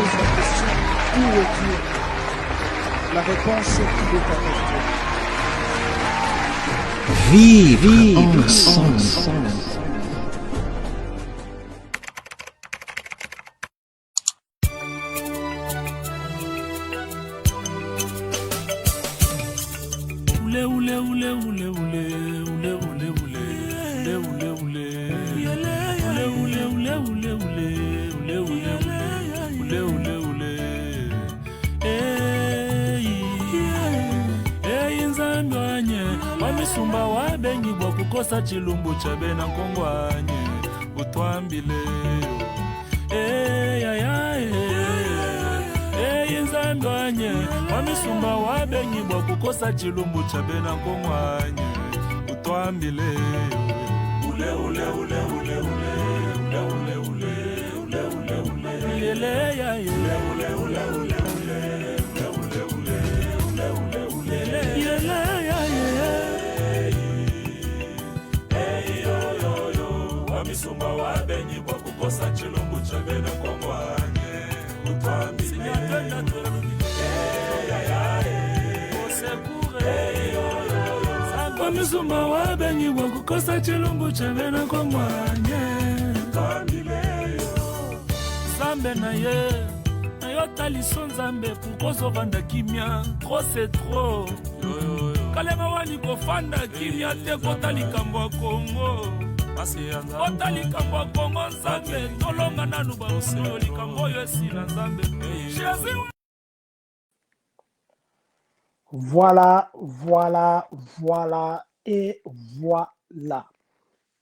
pose la question, où est Dieu? La réponse est qu'il est avec toi. Vivre ensemble. Sumba wa bengi bwa kukosa chilumbu cha bena kongwanye utwambile nzandwanye wamisumba wa bengi bwa kukosa chilumbu cha bena kongwanye utwambile ule ule ule ule ule ule ule ule ule ule ule yele ya ule ule ule ule Misumba wa benyi kwa kukosa chilumbu cha bena kwa mwanye utwambile Misumba wa benyi kwa kukosa chilumbu cha bena kwa mwanye utwambile Zambe na ye na yota liso nzambe pukozo vanda kimia trop c'est trop Kalema wani kofanda kimia te kota likambo wa Kongo Otalikambo wa Kongo nzambe tolonga nanu ba useo likambo yo esila nzambe Voilà, voilà, voilà et voilà.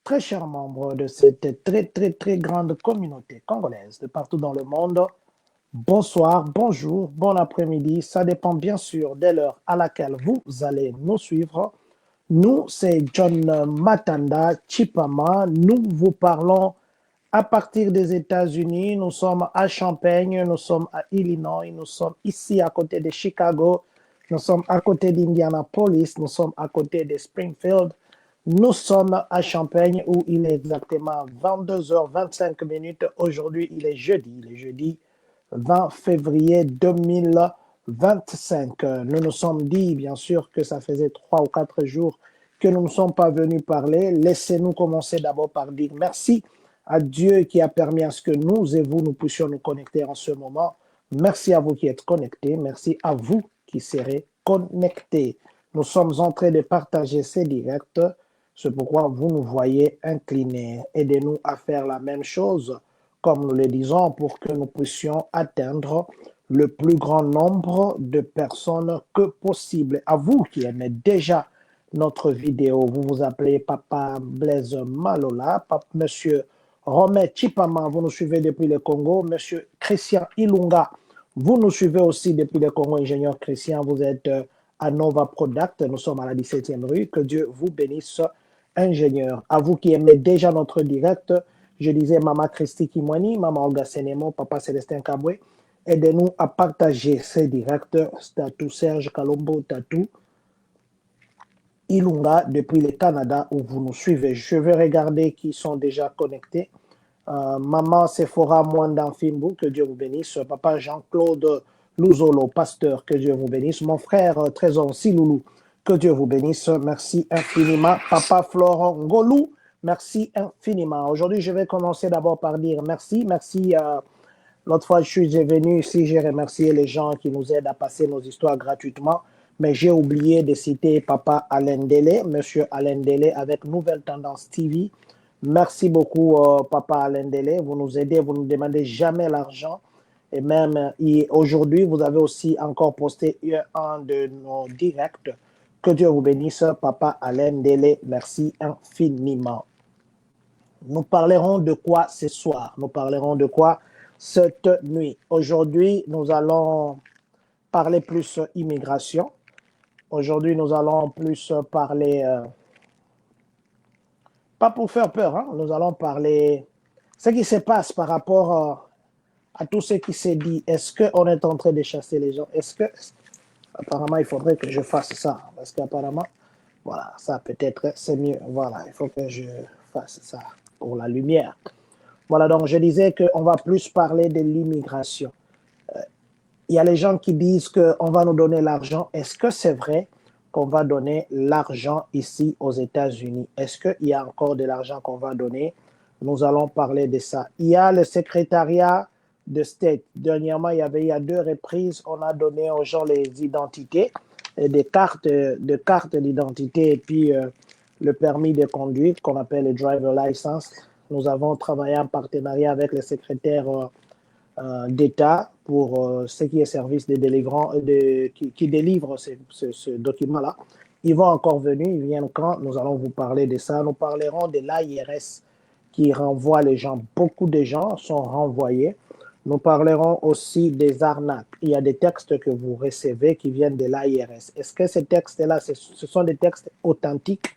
Très chers membres de cette très grande communauté congolaise de partout dans le monde, bonsoir, bonjour, bon après-midi. Ça dépend bien sûr de l'heure à laquelle vous allez nous suivre. Nous, c'est John Matanda Chipama. Nous vous parlons à partir des États-Unis. Nous sommes à Champaign, nous sommes à Illinois, nous sommes ici à côté de Chicago, nous sommes à côté d'Indianapolis, nous sommes à côté de Springfield. Nous sommes à Champaign où il est exactement 22h25. Aujourd'hui, il est jeudi 20 février 2025. Nous nous sommes dit, bien sûr, que ça faisait 3 ou 4 jours que nous ne sommes pas venus parler. Laissez-nous commencer d'abord par dire merci à Dieu qui a permis à ce que nous et vous, nous puissions nous connecter en ce moment. Merci à vous qui êtes connectés. Merci à vous qui serez connectés. Nous sommes en train de partager ces directs. C'est pourquoi vous nous voyez inclinés. Aidez-nous à faire la même chose, comme nous le disons, pour que nous puissions atteindre le plus grand nombre de personnes que possible. À vous qui aimez déjà notre vidéo, vous vous appelez Papa Blaise Malola, Monsieur Romain Chipama, vous nous suivez depuis le Congo, Monsieur Christian Ilunga, vous nous suivez aussi depuis le Congo, ingénieur Christian, vous êtes à Nova Product, nous sommes à la 17e rue, que Dieu vous bénisse, ingénieur. À vous qui aimez déjà notre direct, je disais Maman Christy Kimwani, Maman Olga Senemo, Papa Célestin Kabwe, aidez-nous à partager ces directs, Tatou Serge Kalombo, Tatou Ilunga depuis le Canada où vous nous suivez. Je vais regarder qui sont déjà connectés. Maman Sephora Mwanda Fimbu, que Dieu vous bénisse. Papa Jean-Claude Louzolo, pasteur, que Dieu vous bénisse. Mon frère Trésor Siloulou, que Dieu vous bénisse. Merci infiniment. Papa Florent Ngolou, merci infiniment. Aujourd'hui, je vais commencer d'abord par dire merci. Merci. L'autre fois, je suis venu ici, j'ai remercié les gens qui nous aident à passer nos histoires gratuitement. Mais j'ai oublié de citer Papa Alain Délé, Monsieur Alain Délé avec Nouvelle Tendance TV. Merci beaucoup, Papa Alain Délé. Vous nous aidez, vous ne nous demandez jamais l'argent. Et même aujourd'hui, vous avez aussi encore posté un de nos directs. Que Dieu vous bénisse, Papa Alain Délé. Merci infiniment. Nous parlerons de quoi ce soir? Nous parlerons de quoi cette nuit? Aujourd'hui, nous allons parler plus immigration. Aujourd'hui, nous allons plus parler, pas pour faire peur, hein, nous allons parler ce qui se passe par rapport à tout ce qui s'est dit. Est-ce qu'on est en train de chasser les gens? Est-ce que, apparemment, il faudrait que je fasse ça, parce qu'apparemment, voilà, ça peut-être, c'est mieux. Voilà, il faut que je fasse ça pour la lumière. Voilà, donc je disais qu'on va plus parler de l'immigration. il y a les gens qui disent qu'on va nous donner l'argent. Est-ce que c'est vrai qu'on va donner l'argent ici aux États-Unis? Est-ce qu'il y a encore de l'argent qu'on va donner? Nous allons parler de ça. Il y a le secrétariat de State. Dernièrement, il y a 2 reprises, on a donné aux gens les identités, des cartes d'identité et puis le permis de conduire qu'on appelle le driver license. Nous avons travaillé en partenariat avec le secrétaire d'État pour ce qui est service de délivrant, qui délivre ce document-là. Ils vont encore venir, ils viennent quand? Nous allons vous parler de ça. Nous parlerons de l'IRS qui renvoie les gens. Beaucoup de gens sont renvoyés. Nous parlerons aussi des arnaques. Il y a des textes que vous recevez qui viennent de l'IRS. Est-ce que ces textes-là, ce sont des textes authentiques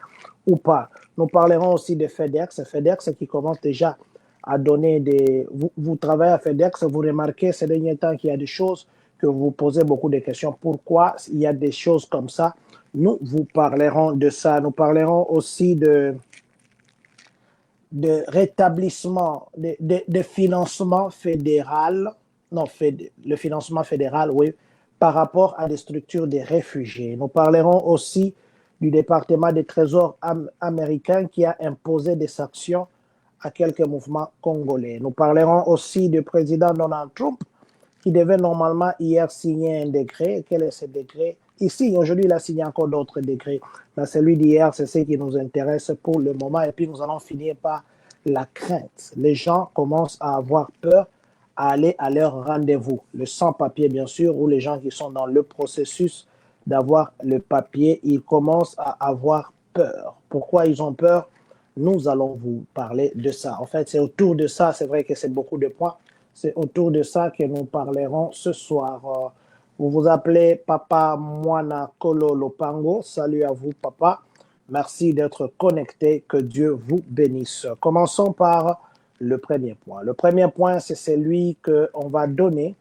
ou pas? Nous parlerons aussi de FedEx. FedEx qui commence déjà à donner des... Vous travaillez à FedEx, vous remarquez ces derniers temps qu'il y a des choses que vous posez beaucoup de questions. Pourquoi il y a des choses comme ça? Nous vous parlerons de ça. Nous parlerons aussi de rétablissement, de financement fédéral, non, le financement fédéral, oui, par rapport à des structures de réfugiés. Nous parlerons aussi du département des trésors américain qui a imposé des sanctions à quelques mouvements congolais. Nous parlerons aussi du président Donald Trump qui devait normalement hier signer un décret. Quel est ce décret? Ici, aujourd'hui, il a signé encore d'autres décrets. Mais celui d'hier, c'est ce qui nous intéresse pour le moment. Et puis, nous allons finir par la crainte. Les gens commencent à avoir peur à aller à leur rendez-vous. Le sans-papier, bien sûr, ou les gens qui sont dans le processus d'avoir le papier, ils commencent à avoir peur. Pourquoi ils ont peur? Nous allons vous parler de ça. En fait, c'est autour de ça, c'est vrai que c'est beaucoup de points, c'est autour de ça que nous parlerons ce soir. Vous vous appelez Papa Mwana Kolo Lopango. Salut à vous, papa. Merci d'être connecté. Que Dieu vous bénisse. Commençons par le premier point. Le premier point, c'est celui qu'on va donner.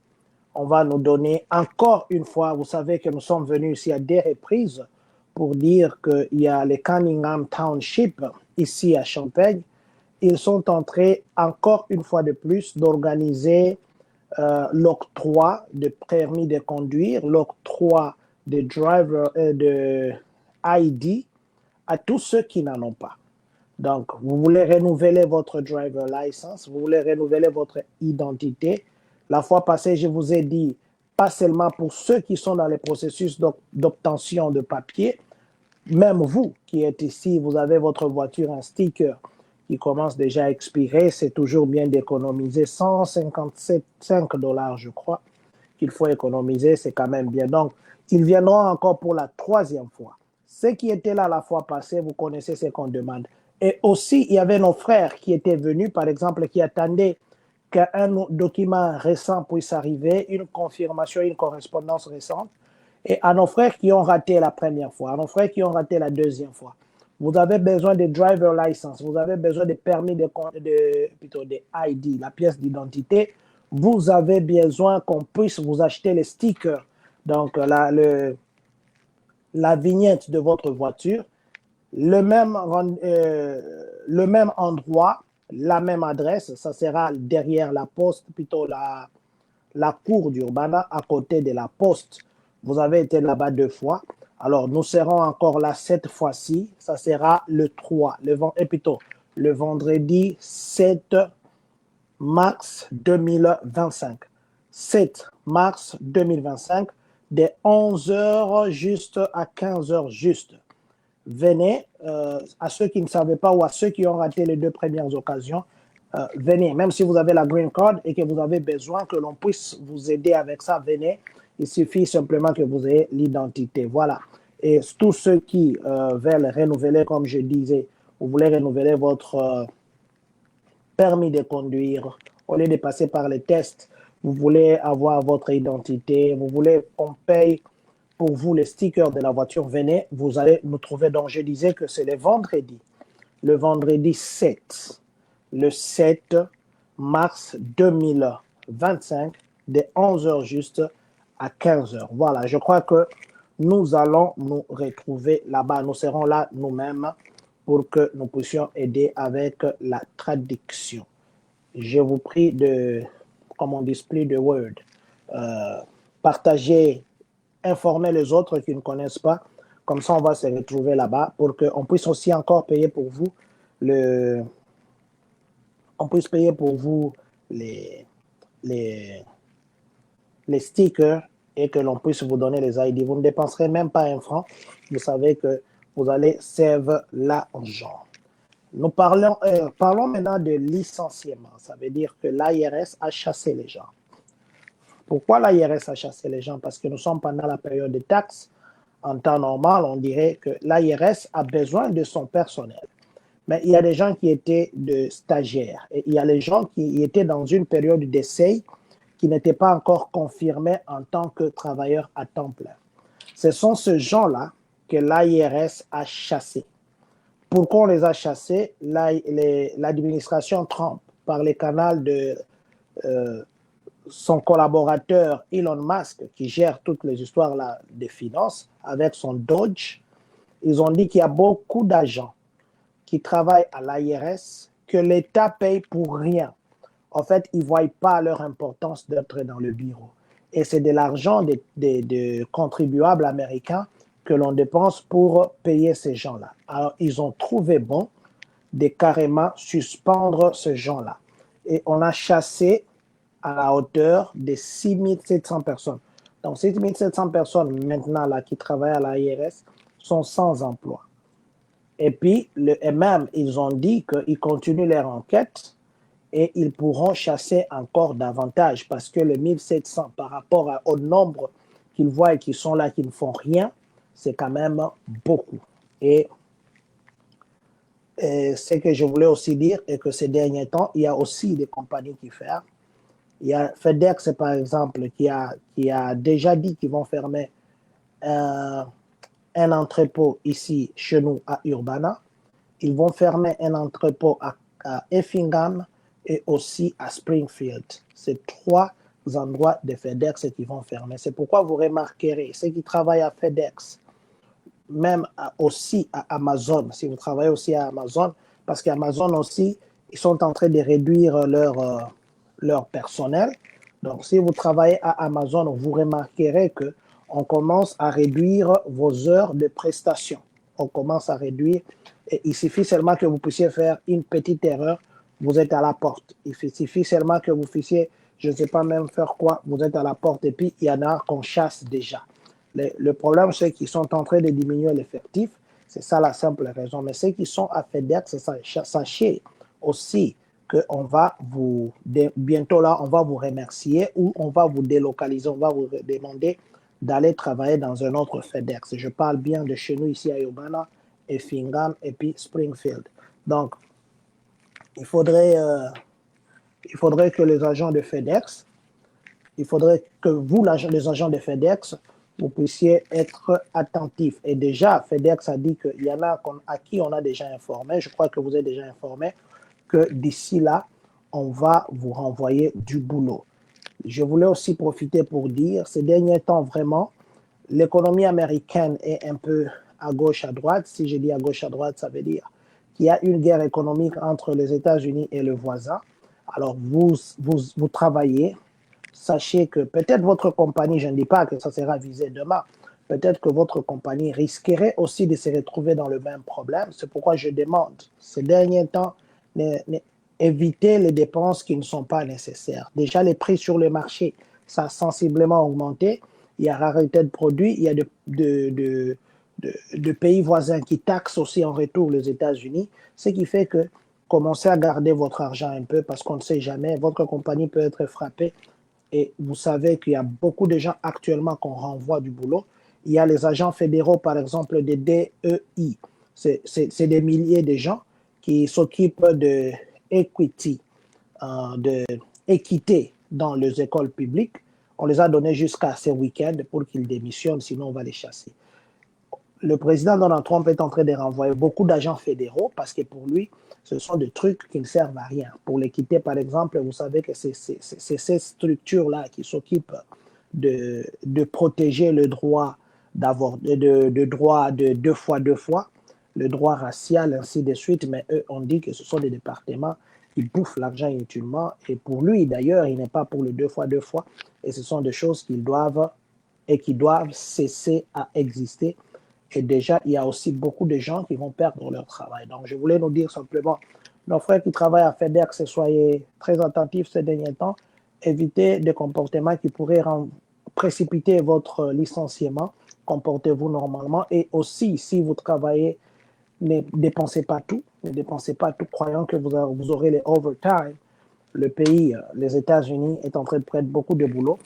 On va nous donner encore une fois. Vous savez que nous sommes venus ici à des reprises pour dire qu'il y a les Cunningham Township ici à Champagne. Ils sont en train, encore une fois de plus, d'organiser l'octroi de permis de conduire, l'octroi de driver, de ID à tous ceux qui n'en ont pas. Donc, vous voulez renouveler votre driver license, vous voulez renouveler votre identité. La fois passée, je vous ai dit, pas seulement pour ceux qui sont dans les processus d'obtention de papier, même vous qui êtes ici, vous avez votre voiture, un sticker qui commence déjà à expirer, c'est toujours bien d'économiser 157,5 $, je crois, qu'il faut économiser, c'est quand même bien. Donc, ils viendront encore pour la 3e fois. Ceux qui étaient là la fois passée, vous connaissez ce qu'on demande. Et aussi, il y avait nos frères qui étaient venus, par exemple, qui attendaient qu'un document récent puisse arriver, une confirmation, une correspondance récente. Et à nos frères qui ont raté la première fois, à nos frères qui ont raté la 2e fois, vous avez besoin de driver license, vous avez besoin de permis plutôt de ID, la pièce d'identité. Vous avez besoin qu'on puisse vous acheter les stickers, donc la vignette de votre voiture, le même endroit, la même adresse, ça sera derrière la poste, plutôt la cour d'Urbana, à côté de la poste. Vous avez été là-bas 2 fois. Alors, nous serons encore là cette fois-ci. Ça sera le 3, le vendredi 7 mars 2025. 7 mars 2025, de 11h juste à 15h juste. Venez, à ceux qui ne savaient pas ou à ceux qui ont raté les 2 premières occasions, venez. Même si vous avez la green card et que vous avez besoin que l'on puisse vous aider avec ça, venez. Il suffit simplement que vous ayez l'identité. Voilà. Et tous ceux qui veulent renouveler, comme je disais, vous voulez renouveler votre permis de conduire, au lieu de passer par les tests, vous voulez avoir votre identité, vous voulez qu'on paye pour vous les stickers de la voiture, venez, vous allez nous trouver. Donc, je disais que c'est le vendredi 7, le 7 mars 2025, de 11h juste à 15h. Voilà, je crois que nous allons nous retrouver là-bas. Nous serons là nous-mêmes pour que nous puissions aider avec la traduction. Je vous prie de, comme on dit, split the word. partager, informer les autres qui ne connaissent pas. Comme ça, on va se retrouver là-bas pour qu'on puisse aussi encore payer pour vous le, on puisse payer pour vous les, les, les stickers et que l'on puisse vous donner les ID. Vous ne dépenserez même pas un franc. Vous savez que vous allez servir l'argent. Nous parlons maintenant de licenciement. Ça veut dire que l'IRS a chassé les gens. Pourquoi l'IRS a chassé les gens? Parce que nous sommes pendant la période des taxes. En temps normal, on dirait que l'IRS a besoin de son personnel. Mais il y a des gens qui étaient de stagiaires. Et il y a les gens qui étaient dans une période d'essai qui n'étaient pas encore confirmés en tant que travailleurs à temps plein. Ce sont ces gens-là que l'IRS a chassés. Pourquoi on les a chassés? L'administration Trump, par les canaux de son collaborateur Elon Musk, qui gère toutes les histoires là, des finances, avec son Doge, ils ont dit qu'il y a beaucoup d'agents qui travaillent à l'IRS que l'État paye pour rien. En fait, ils ne voient pas leur importance d'être dans le bureau. Et c'est de l'argent des contribuables américains que l'on dépense pour payer ces gens-là. Alors, ils ont trouvé bon de carrément suspendre ces gens-là. Et on a chassé à la hauteur de 6700 personnes. Donc, 6700 personnes maintenant là, qui travaillent à l'IRS sont sans emploi. Et puis, et même, ils ont dit qu'ils continuent leur enquête et ils pourront chasser encore davantage parce que les 1700 par rapport au nombre qu'ils voient et qui sont là, qui ne font rien, c'est quand même beaucoup. Et ce que je voulais aussi dire est que ces derniers temps, il y a aussi des compagnies qui ferment. Il y a FedEx, par exemple, qui a déjà dit qu'ils vont fermer un entrepôt ici, chez nous, à Urbana. Ils vont fermer un entrepôt à Effingham et aussi à Springfield. C'est 3 endroits de FedEx qui vont fermer. C'est pourquoi vous remarquerez, ceux qui travaillent à FedEx, même aussi à Amazon, si vous travaillez aussi à Amazon, parce qu'Amazon aussi, ils sont en train de réduire leur personnel. Donc, si vous travaillez à Amazon, vous remarquerez qu'on commence à réduire vos heures de prestation. On commence à réduire. Et il suffit seulement que vous puissiez faire une petite erreur, vous êtes à la porte. Il suffit seulement que vous puissiez, je ne sais pas même faire quoi, vous êtes à la porte et puis il y en a qu'on chasse déjà. Le problème, c'est qu'ils sont en train de diminuer l'effectif. C'est ça la simple raison. Mais ceux qui sont à FedEx, sachez aussi qu'on va bientôt là, on va vous remercier ou on va vous délocaliser, on va vous demander d'aller travailler dans un autre FedEx. Je parle bien de chez nous ici à Urbana, Effingham et puis Springfield. Donc, il faudrait que les agents de FedEx, il faudrait que vous, les agents de FedEx, vous puissiez être attentifs. Et déjà, FedEx a dit qu'il y en a à qui on a déjà informé, je crois que vous êtes déjà informé, que d'ici là, on va vous renvoyer du boulot. Je voulais aussi profiter pour dire, ces derniers temps, vraiment, l'économie américaine est un peu à gauche, à droite. Si je dis à gauche, à droite, ça veut dire qu'il y a une guerre économique entre les États-Unis et le voisin. Alors, vous travaillez. Sachez que peut-être votre compagnie, je ne dis pas que ça sera visé demain, peut-être que votre compagnie risquerait aussi de se retrouver dans le même problème. C'est pourquoi je demande, ces derniers temps, évitez les dépenses qui ne sont pas nécessaires. Déjà, les prix sur le marché, ça a sensiblement augmenté. Il y a rareté de produits. Il y a de pays voisins qui taxent aussi en retour les États-Unis, ce qui fait que commencez à garder votre argent un peu parce qu'on ne sait jamais. Votre compagnie peut être frappée. Et vous savez qu'il y a beaucoup de gens actuellement qu'on renvoie du boulot. Il y a les agents fédéraux, par exemple, des DEI. C'est des milliers de gens qui s'occupent de equity, de équité dans les écoles publiques. On les a donnés jusqu'à ce week-end pour qu'ils démissionnent, sinon on va les chasser. Le président Donald Trump est en train de renvoyer beaucoup d'agents fédéraux parce que pour lui, ce sont des trucs qui ne servent à rien. Pour l'équité, par exemple, vous savez que c'est ces structures-là qui s'occupent de protéger le droit de droit de deux fois, le droit racial, ainsi de suite. Mais eux, on dit que ce sont des départements qui bouffent l'argent inutilement. Et pour lui, d'ailleurs, il n'est pas pour le deux fois. Et ce sont des choses qui doivent cesser à exister. Et déjà, il y a aussi beaucoup de gens qui vont perdre leur travail. Donc, je voulais nous dire simplement, nos frères qui travaillent à FedEx, soyez très attentifs ces derniers temps. Évitez des comportements qui pourraient précipiter votre licenciement. Comportez-vous normalement. Et aussi, si vous travaillez, ne dépensez pas tout. Ne dépensez pas tout, croyant que vous aurez les overtime. Le pays, les États-Unis, est en train de prendre beaucoup de boulot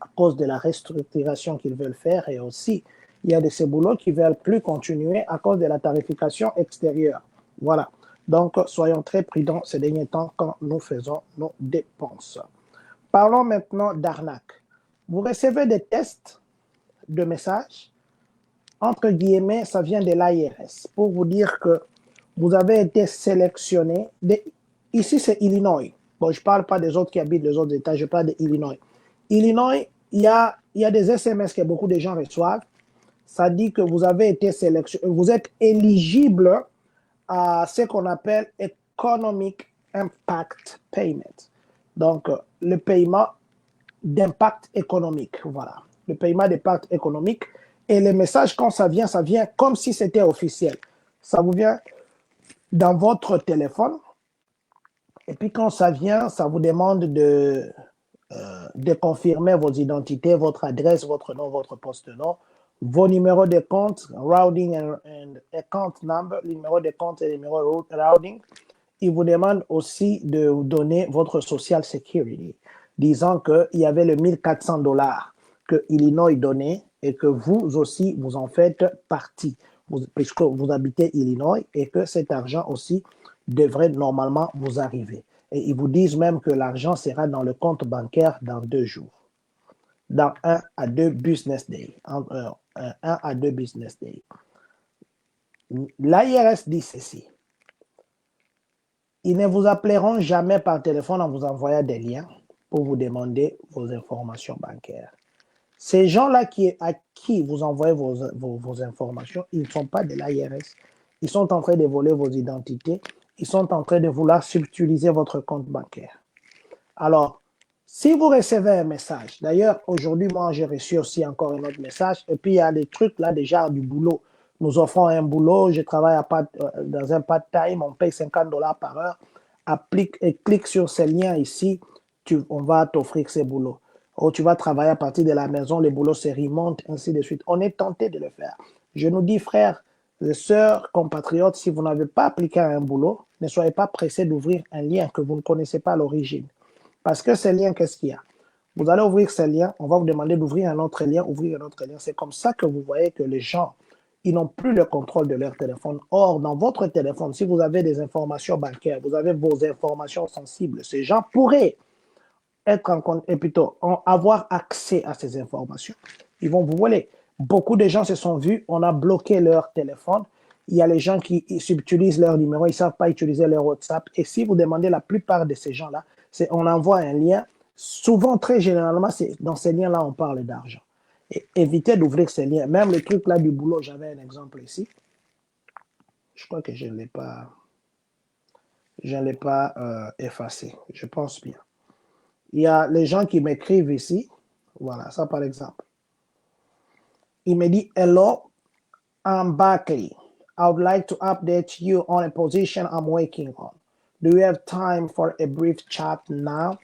à cause de la restructuration qu'ils veulent faire. Et aussi, il y a de ces boulots qui ne veulent plus continuer à cause de la tarification extérieure. Voilà. Donc, soyons très prudents ces derniers temps quand nous faisons nos dépenses. Parlons maintenant d'arnaque. Vous recevez des tests de messages. Entre guillemets, ça vient de l'IRS pour vous dire que vous avez été sélectionné. Ici, c'est Illinois. Bon, je ne parle pas des autres qui habitent les autres États, je parle d'Illinois. Illinois, il y a des SMS que beaucoup de gens reçoivent. Ça dit que vous avez été sélectionné, vous êtes éligible à ce qu'on appelle Economic Impact Payment. Donc, le paiement d'impact économique. Voilà. Le paiement d'impact économique. Et les messages, quand ça vient comme si c'était officiel. Ça vous vient dans votre téléphone. Et puis, quand ça vient, ça vous demande de confirmer vos identités, votre adresse, votre nom, votre poste-nom, vos numéros de compte, routing and account number, le numéro de compte et le numéro routing. Il vous demande aussi de vous donner votre Social Security, disant qu'il y avait le $1 400 que Illinois donnait et que vous aussi, vous en faites partie, puisque vous habitez Illinois et que cet argent aussi devrait normalement vous arriver. Et ils vous disent même que l'argent sera dans le compte bancaire dans 2 jours, dans 1 à 2 business days, entre 1 à 2 business days. L'IRS dit ceci. Ils ne vous appelleront jamais par téléphone en vous envoyant des liens pour vous demander vos informations bancaires. Ces gens-là à qui vous envoyez vos informations, ils ne sont pas de l'IRS. Ils sont en train de voler vos identités. Ils sont en train de vouloir subtiliser votre compte bancaire. Alors, si vous recevez un message, d'ailleurs, aujourd'hui, moi, j'ai reçu aussi encore un autre message, et puis il y a des trucs là déjà du boulot. Nous offrons un boulot, je travaille dans un part-time, on paye $50 par heure, clique sur ces liens ici, on va t'offrir ces boulots. Ou tu vas travailler à partir de la maison, les boulots se remontent, ainsi de suite. On est tenté de le faire. Je nous dis, frères et sœurs, compatriotes, si vous n'avez pas appliqué à un boulot, ne soyez pas pressés d'ouvrir un lien que vous ne connaissez pas à l'origine. Parce que ces liens, qu'est-ce qu'il y a? Vous allez ouvrir ces liens, on va vous demander d'ouvrir un autre lien, ouvrir un autre lien. C'est comme ça que vous voyez que les gens, ils n'ont plus le contrôle de leur téléphone. Or, dans votre téléphone, si vous avez des informations bancaires, vous avez vos informations sensibles, ces gens pourraient avoir accès à ces informations. Ils vont vous voler. Beaucoup de gens se sont vus, on a bloqué leur téléphone. Il y a les gens qui utilisent leur numéro, ils ne savent pas utiliser leur WhatsApp. Et si vous demandez la plupart de ces gens-là, on envoie un lien. Souvent, très généralement, dans ces liens-là, on parle d'argent. Et évitez d'ouvrir ces liens. Même le truc là du boulot, j'avais un exemple ici. Je crois que je ne l'ai pas effacé. Je pense bien. Il y a les gens qui m'écrivent ici. Voilà, ça par exemple. Il me dit, Hello, I'm Barkley. I would like to update you on a position I'm working on. Do you have time for a brief chat now?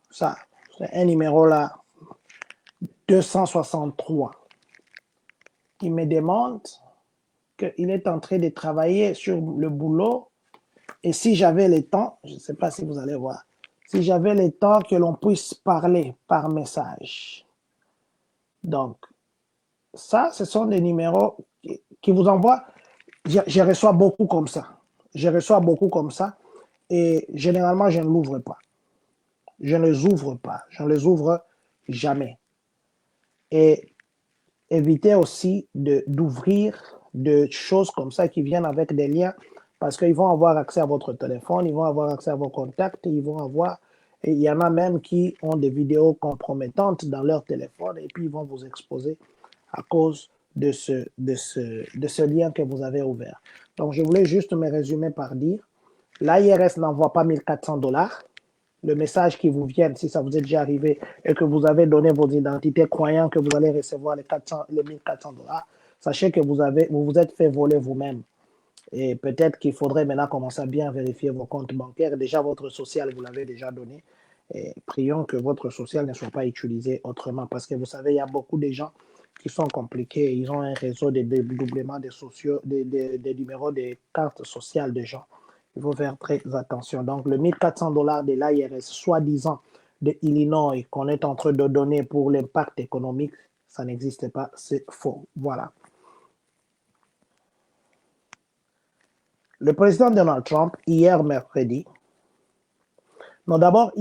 Ça, c'est un numéro là, 263. Il me demande qu'il est en train de travailler sur le boulot et si j'avais le temps, je ne sais pas si vous allez voir, si j'avais le temps que l'on puisse parler par message. Donc, ça, ce sont des numéros qui vous envoient. Je reçois beaucoup comme ça. Je reçois beaucoup comme ça et généralement, je ne l'ouvre pas. Je ne les ouvre pas. Je ne les ouvre jamais. Et évitez aussi d'ouvrir de choses comme ça qui viennent avec des liens parce qu'ils vont avoir accès à votre téléphone, ils vont avoir accès à vos contacts, et il y en a même qui ont des vidéos compromettantes dans leur téléphone et puis ils vont vous exposer à cause de ce lien que vous avez ouvert. Donc, je voulais juste me résumer par dire, L'IRS n'envoie pas 1400 $. Le message qui vous vient, si ça vous est déjà arrivé et que vous avez donné vos identités croyant que vous allez recevoir les 1400 $, sachez que vous vous êtes fait voler vous-même. Et peut-être qu'il faudrait maintenant commencer à bien vérifier vos comptes bancaires. Déjà, votre social, vous l'avez déjà donné. Et prions que votre social ne soit pas utilisé autrement. Parce que vous savez, il y a beaucoup de gens qui sont compliqués. Ils ont un réseau de dédoublement des numéros de cartes sociales des gens. Il faut faire très attention. Donc, le 1400 $ de l'IRS, soi-disant de Illinois, qu'on est en train de donner pour l'impact économique, ça n'existe pas. C'est faux. Voilà. Le président Donald Trump, hier mercredi, non, d'abord,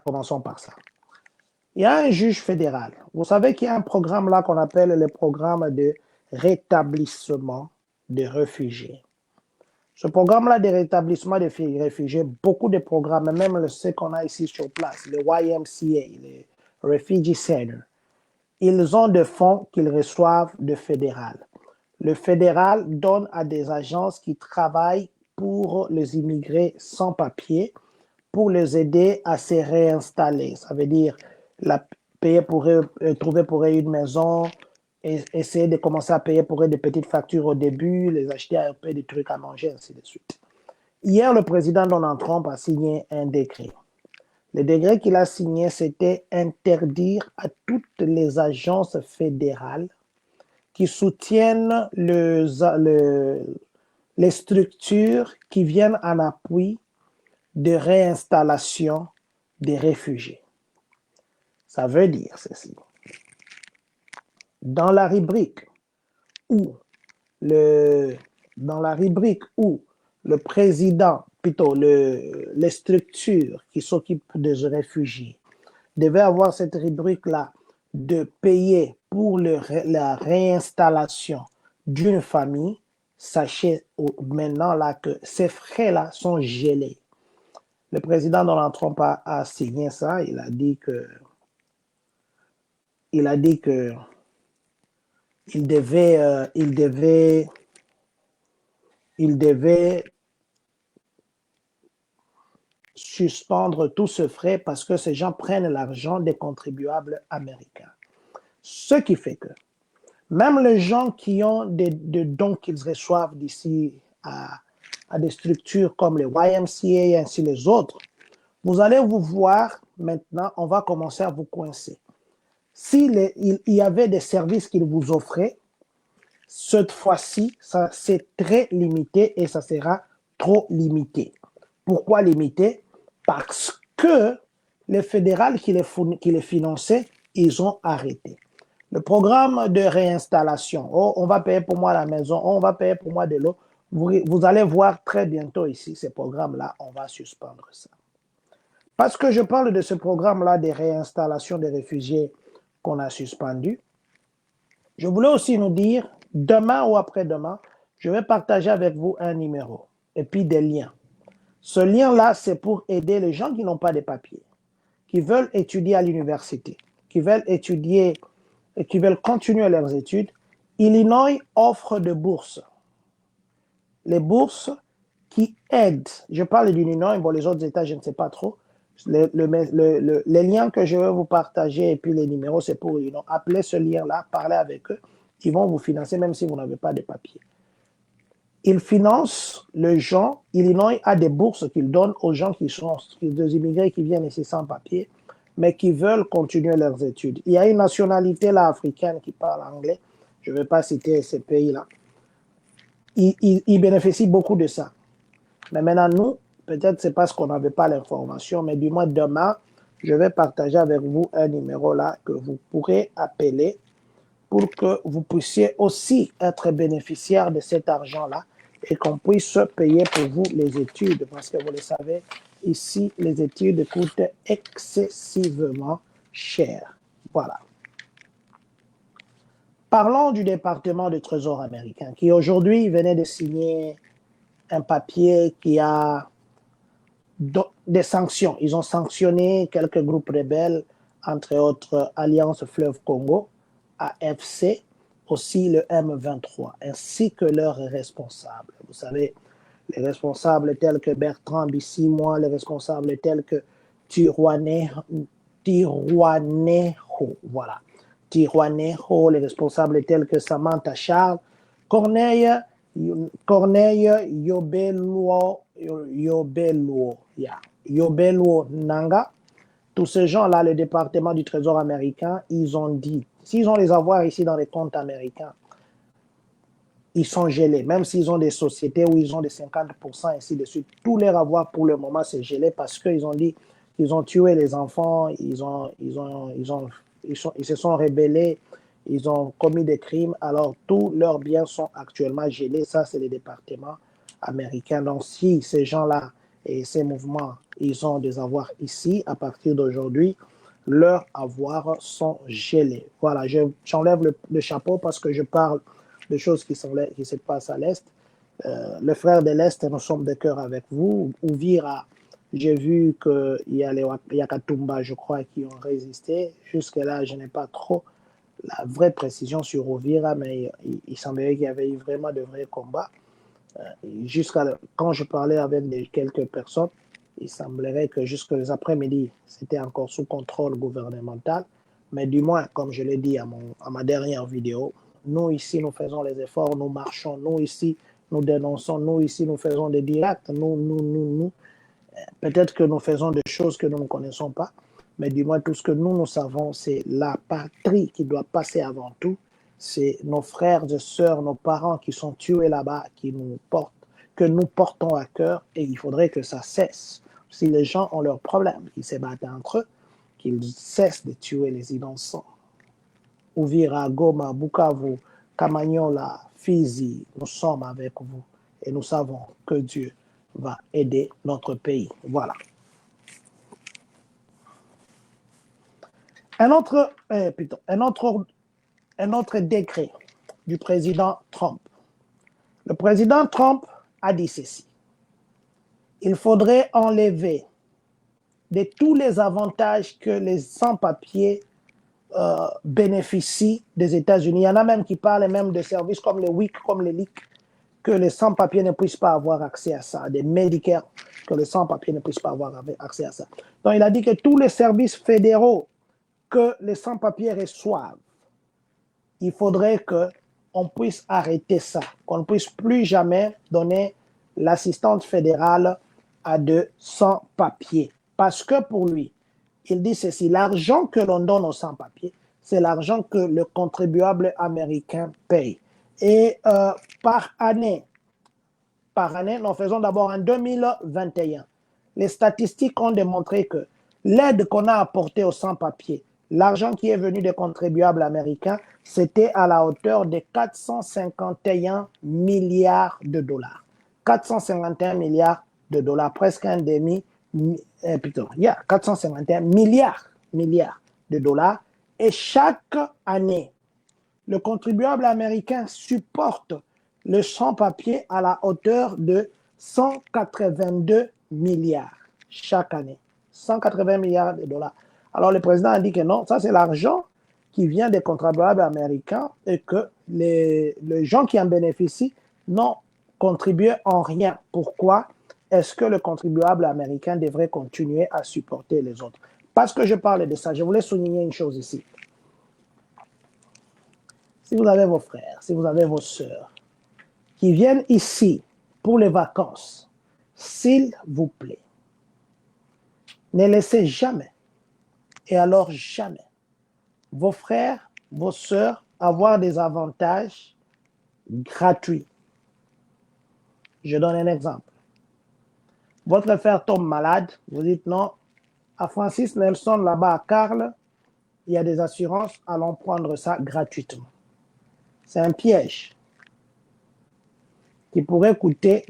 commençons par ça. Il y a un juge fédéral. Vous savez qu'il y a un programme là qu'on appelle le programme de rétablissement des réfugiés. Ce programme-là de rétablissement des réfugiés, beaucoup de programmes, même ce qu'on a ici sur place, le YMCA, le Refugee Center, ils ont des fonds qu'ils reçoivent de fédéral. Le fédéral donne à des agences qui travaillent pour les immigrés sans papier pour les aider à se réinstaller. Ça veut dire payer pour eux, trouver pour eux une maison, et essayer de commencer à payer pour eux des petites factures au début, les acheter un peu des trucs à manger, ainsi de suite. Hier, le président Donald Trump a signé un décret. Le décret qu'il a signé, c'était interdire à toutes les agences fédérales qui soutiennent les structures qui viennent en appui de réinstallation des réfugiés. Ça veut dire ceci. Dans la rubrique où le président, plutôt les structures qui s'occupent des réfugiés devaient avoir cette rubrique-là de payer pour la réinstallation d'une famille, sachez maintenant là que ces frais-là sont gelés. Le président Donald Trump a signé ça. Il a dit que il devait suspendre tout ce frais parce que ces gens prennent l'argent des contribuables américains. Ce qui fait que même les gens qui ont des dons qu'ils reçoivent d'ici à des structures comme les YMCA et ainsi les autres, vous allez vous voir maintenant, on va commencer à vous coincer. S'il y avait des services qu'ils vous offraient, cette fois-ci, c'est très limité et ça sera trop limité. Pourquoi limité? Parce que les fédérales qui les finançaient, ils ont arrêté. Le programme de réinstallation, on va payer pour moi la maison, on va payer pour moi de l'eau. Vous allez voir très bientôt ici, ces programmes-là, on va suspendre ça. Parce que je parle de ce programme-là de réinstallation des réfugiés qu'on a suspendu, je voulais aussi nous dire, demain ou après-demain, je vais partager avec vous un numéro et puis des liens. Ce lien-là, c'est pour aider les gens qui n'ont pas de papiers, qui veulent étudier à l'université, qui veulent étudier et qui veulent continuer leurs études. Illinois offre des bourses. Les bourses qui aident, je parle d'Illinois, bon, les autres États, je ne sais pas trop. Les liens que je vais vous partager et puis les numéros, c'est pour Illinois. Appelez ce lien-là, parlez avec eux. Ils vont vous financer même si vous n'avez pas de papier. Ils financent les gens. Illinois a des bourses qu'ils donnent aux gens qui sont des immigrés qui viennent ici sans papier, mais qui veulent continuer leurs études. Il y a une nationalité là africaine qui parle anglais. Je ne vais pas citer ces pays-là. Ils bénéficient beaucoup de ça. Mais maintenant, nous, peut-être c'est parce qu'on n'avait pas l'information, mais du moins demain, je vais partager avec vous un numéro là que vous pourrez appeler pour que vous puissiez aussi être bénéficiaire de cet argent-là et qu'on puisse payer pour vous les études. Parce que vous le savez, ici, les études coûtent excessivement cher. Voilà. Parlons du département du Trésor américain qui aujourd'hui venait de signer un papier qui a des sanctions. Ils ont sanctionné quelques groupes rebelles, entre autres Alliance Fleuve Congo, AFC, aussi le M23, ainsi que leurs responsables. Vous savez, les responsables tels que Bertrand Bissimois, les responsables tels que Tirouanejo, voilà. Tirouanejo, les responsables tels que Samantha Charles, Corneille Yobelwo Nanga, tous ces gens-là, le département du Trésor américain, ils ont dit, s'ils ont les avoirs ici dans les comptes américains, ils sont gelés, même s'ils ont des sociétés où ils ont des 50%, ainsi de suite. Tous leurs avoirs pour le moment, c'est gelé parce qu'ils ont dit qu'ils ont tué les enfants, ils se sont rebellés, ils ont commis des crimes, alors tous leurs biens sont actuellement gelés. Ça, c'est le département américain. Donc, si ces gens-là et ces mouvements, ils ont des avoirs ici, à partir d'aujourd'hui, leurs avoirs sont gelés. Voilà, j'enlève le chapeau parce que je parle de choses qui se passent à l'Est. Les frères de l'Est, nous sommes de cœur avec vous. Ouvira, j'ai vu qu'il y a les Yakatumba, je crois, qui ont résisté. Jusque-là, je n'ai pas trop la vraie précision sur Ouvira, mais il semblerait qu'il y avait eu vraiment de vrais combats. Jusqu'à quand je parlais avec quelques personnes, il semblerait que jusqu'à les après-midi, c'était encore sous contrôle gouvernemental. Mais du moins, comme je l'ai dit à ma dernière vidéo, nous ici, nous faisons les efforts, nous marchons, nous ici, nous dénonçons, nous ici, nous faisons des directs, nous. Peut-être que nous faisons des choses que nous ne connaissons pas, mais du moins, tout ce que nous savons, c'est la patrie qui doit passer avant tout. C'est nos frères et sœurs, nos parents qui sont tués là-bas, que nous portons à cœur, et il faudrait que ça cesse. Si les gens ont leurs problèmes, qu'ils se battent entre eux, qu'ils cessent de tuer les innocents. Ouvira, Goma, Bukavu, Kamanyola, Fizi, nous sommes avec vous et nous savons que Dieu va aider notre pays. Voilà. Un autre décret du président Trump. Le président Trump a dit ceci. Il faudrait enlever de tous les avantages que les sans-papiers bénéficient des États-Unis. Il y en a même qui parlent même de services comme les WIC, comme les LIC, que les sans-papiers ne puissent pas avoir accès à ça, des Medicare, que les sans-papiers ne puissent pas avoir accès à ça. Donc, il a dit que tous les services fédéraux que les sans-papiers reçoivent, il faudrait qu'on puisse arrêter ça, qu'on ne puisse plus jamais donner l'assistance fédérale à de sans-papiers. Parce que pour lui, il dit ceci, l'argent que l'on donne aux sans-papiers, c'est l'argent que le contribuable américain paye. Et par année, nous faisons d'abord en 2021, les statistiques ont démontré que l'aide qu'on a apportée aux sans-papiers, l'argent qui est venu des contribuables américains, c'était à la hauteur de 451 milliards de dollars. 451 milliards de dollars, presque un demi, 451 milliards de dollars. Et chaque année, le contribuable américain supporte le sans-papier à la hauteur de 182 milliards chaque année. 180 milliards de dollars. Alors le président a dit que non, ça c'est l'argent qui vient des contribuables américains et que les gens qui en bénéficient n'ont contribué en rien. Pourquoi est-ce que le contribuable américain devrait continuer à supporter les autres? Parce que je parle de ça, je voulais souligner une chose ici. Si vous avez vos frères, si vous avez vos sœurs qui viennent ici pour les vacances, s'il vous plaît, ne laissez jamais, et alors jamais, vos frères, vos sœurs avoir des avantages gratuits. Je donne un exemple. Votre frère tombe malade, vous dites non, à Francis Nelson, là-bas à Carle, il y a des assurances, allons prendre ça gratuitement. C'est un piège qui pourrait coûter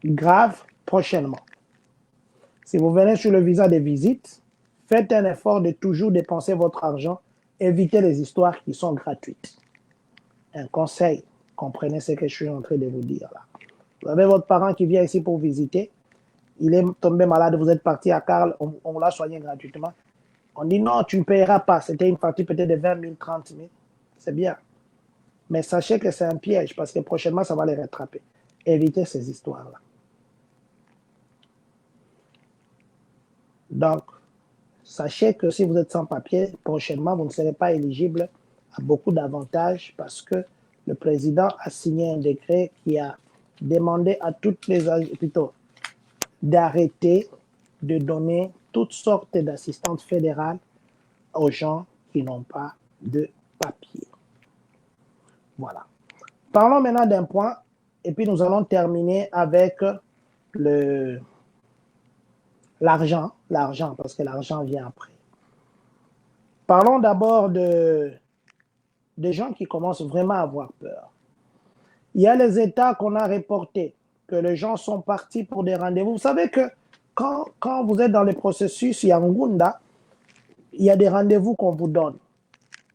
grave prochainement. Si vous venez sur le visa de visite, faites un effort de toujours dépenser votre argent, évitez les histoires qui sont gratuites. Un conseil, comprenez ce que je suis en train de vous dire là. Vous avez votre parent qui vient ici pour visiter, il est tombé malade, vous êtes parti à Carle, on l'a soigné gratuitement. On dit non, tu ne payeras pas, c'était une partie peut-être de 20 000, 30 000, c'est bien. Mais sachez que c'est un piège parce que prochainement, ça va les rattraper. Évitez ces histoires-là. Donc, sachez que si vous êtes sans papier, prochainement, vous ne serez pas éligible à beaucoup d'avantages parce que le président a signé un décret qui a demandé à toutes les plutôt d'arrêter de donner toutes sortes d'assistantes fédérales aux gens qui n'ont pas de papier. Voilà. Parlons maintenant d'un point et puis nous allons terminer avec l'argent, parce que l'argent vient après. Parlons d'abord de gens qui commencent vraiment à avoir peur. Il y a les États qu'on a reportés, que les gens sont partis pour des rendez-vous. Vous savez que quand vous êtes dans le processus Yangunda, il y a des rendez-vous qu'on vous donne.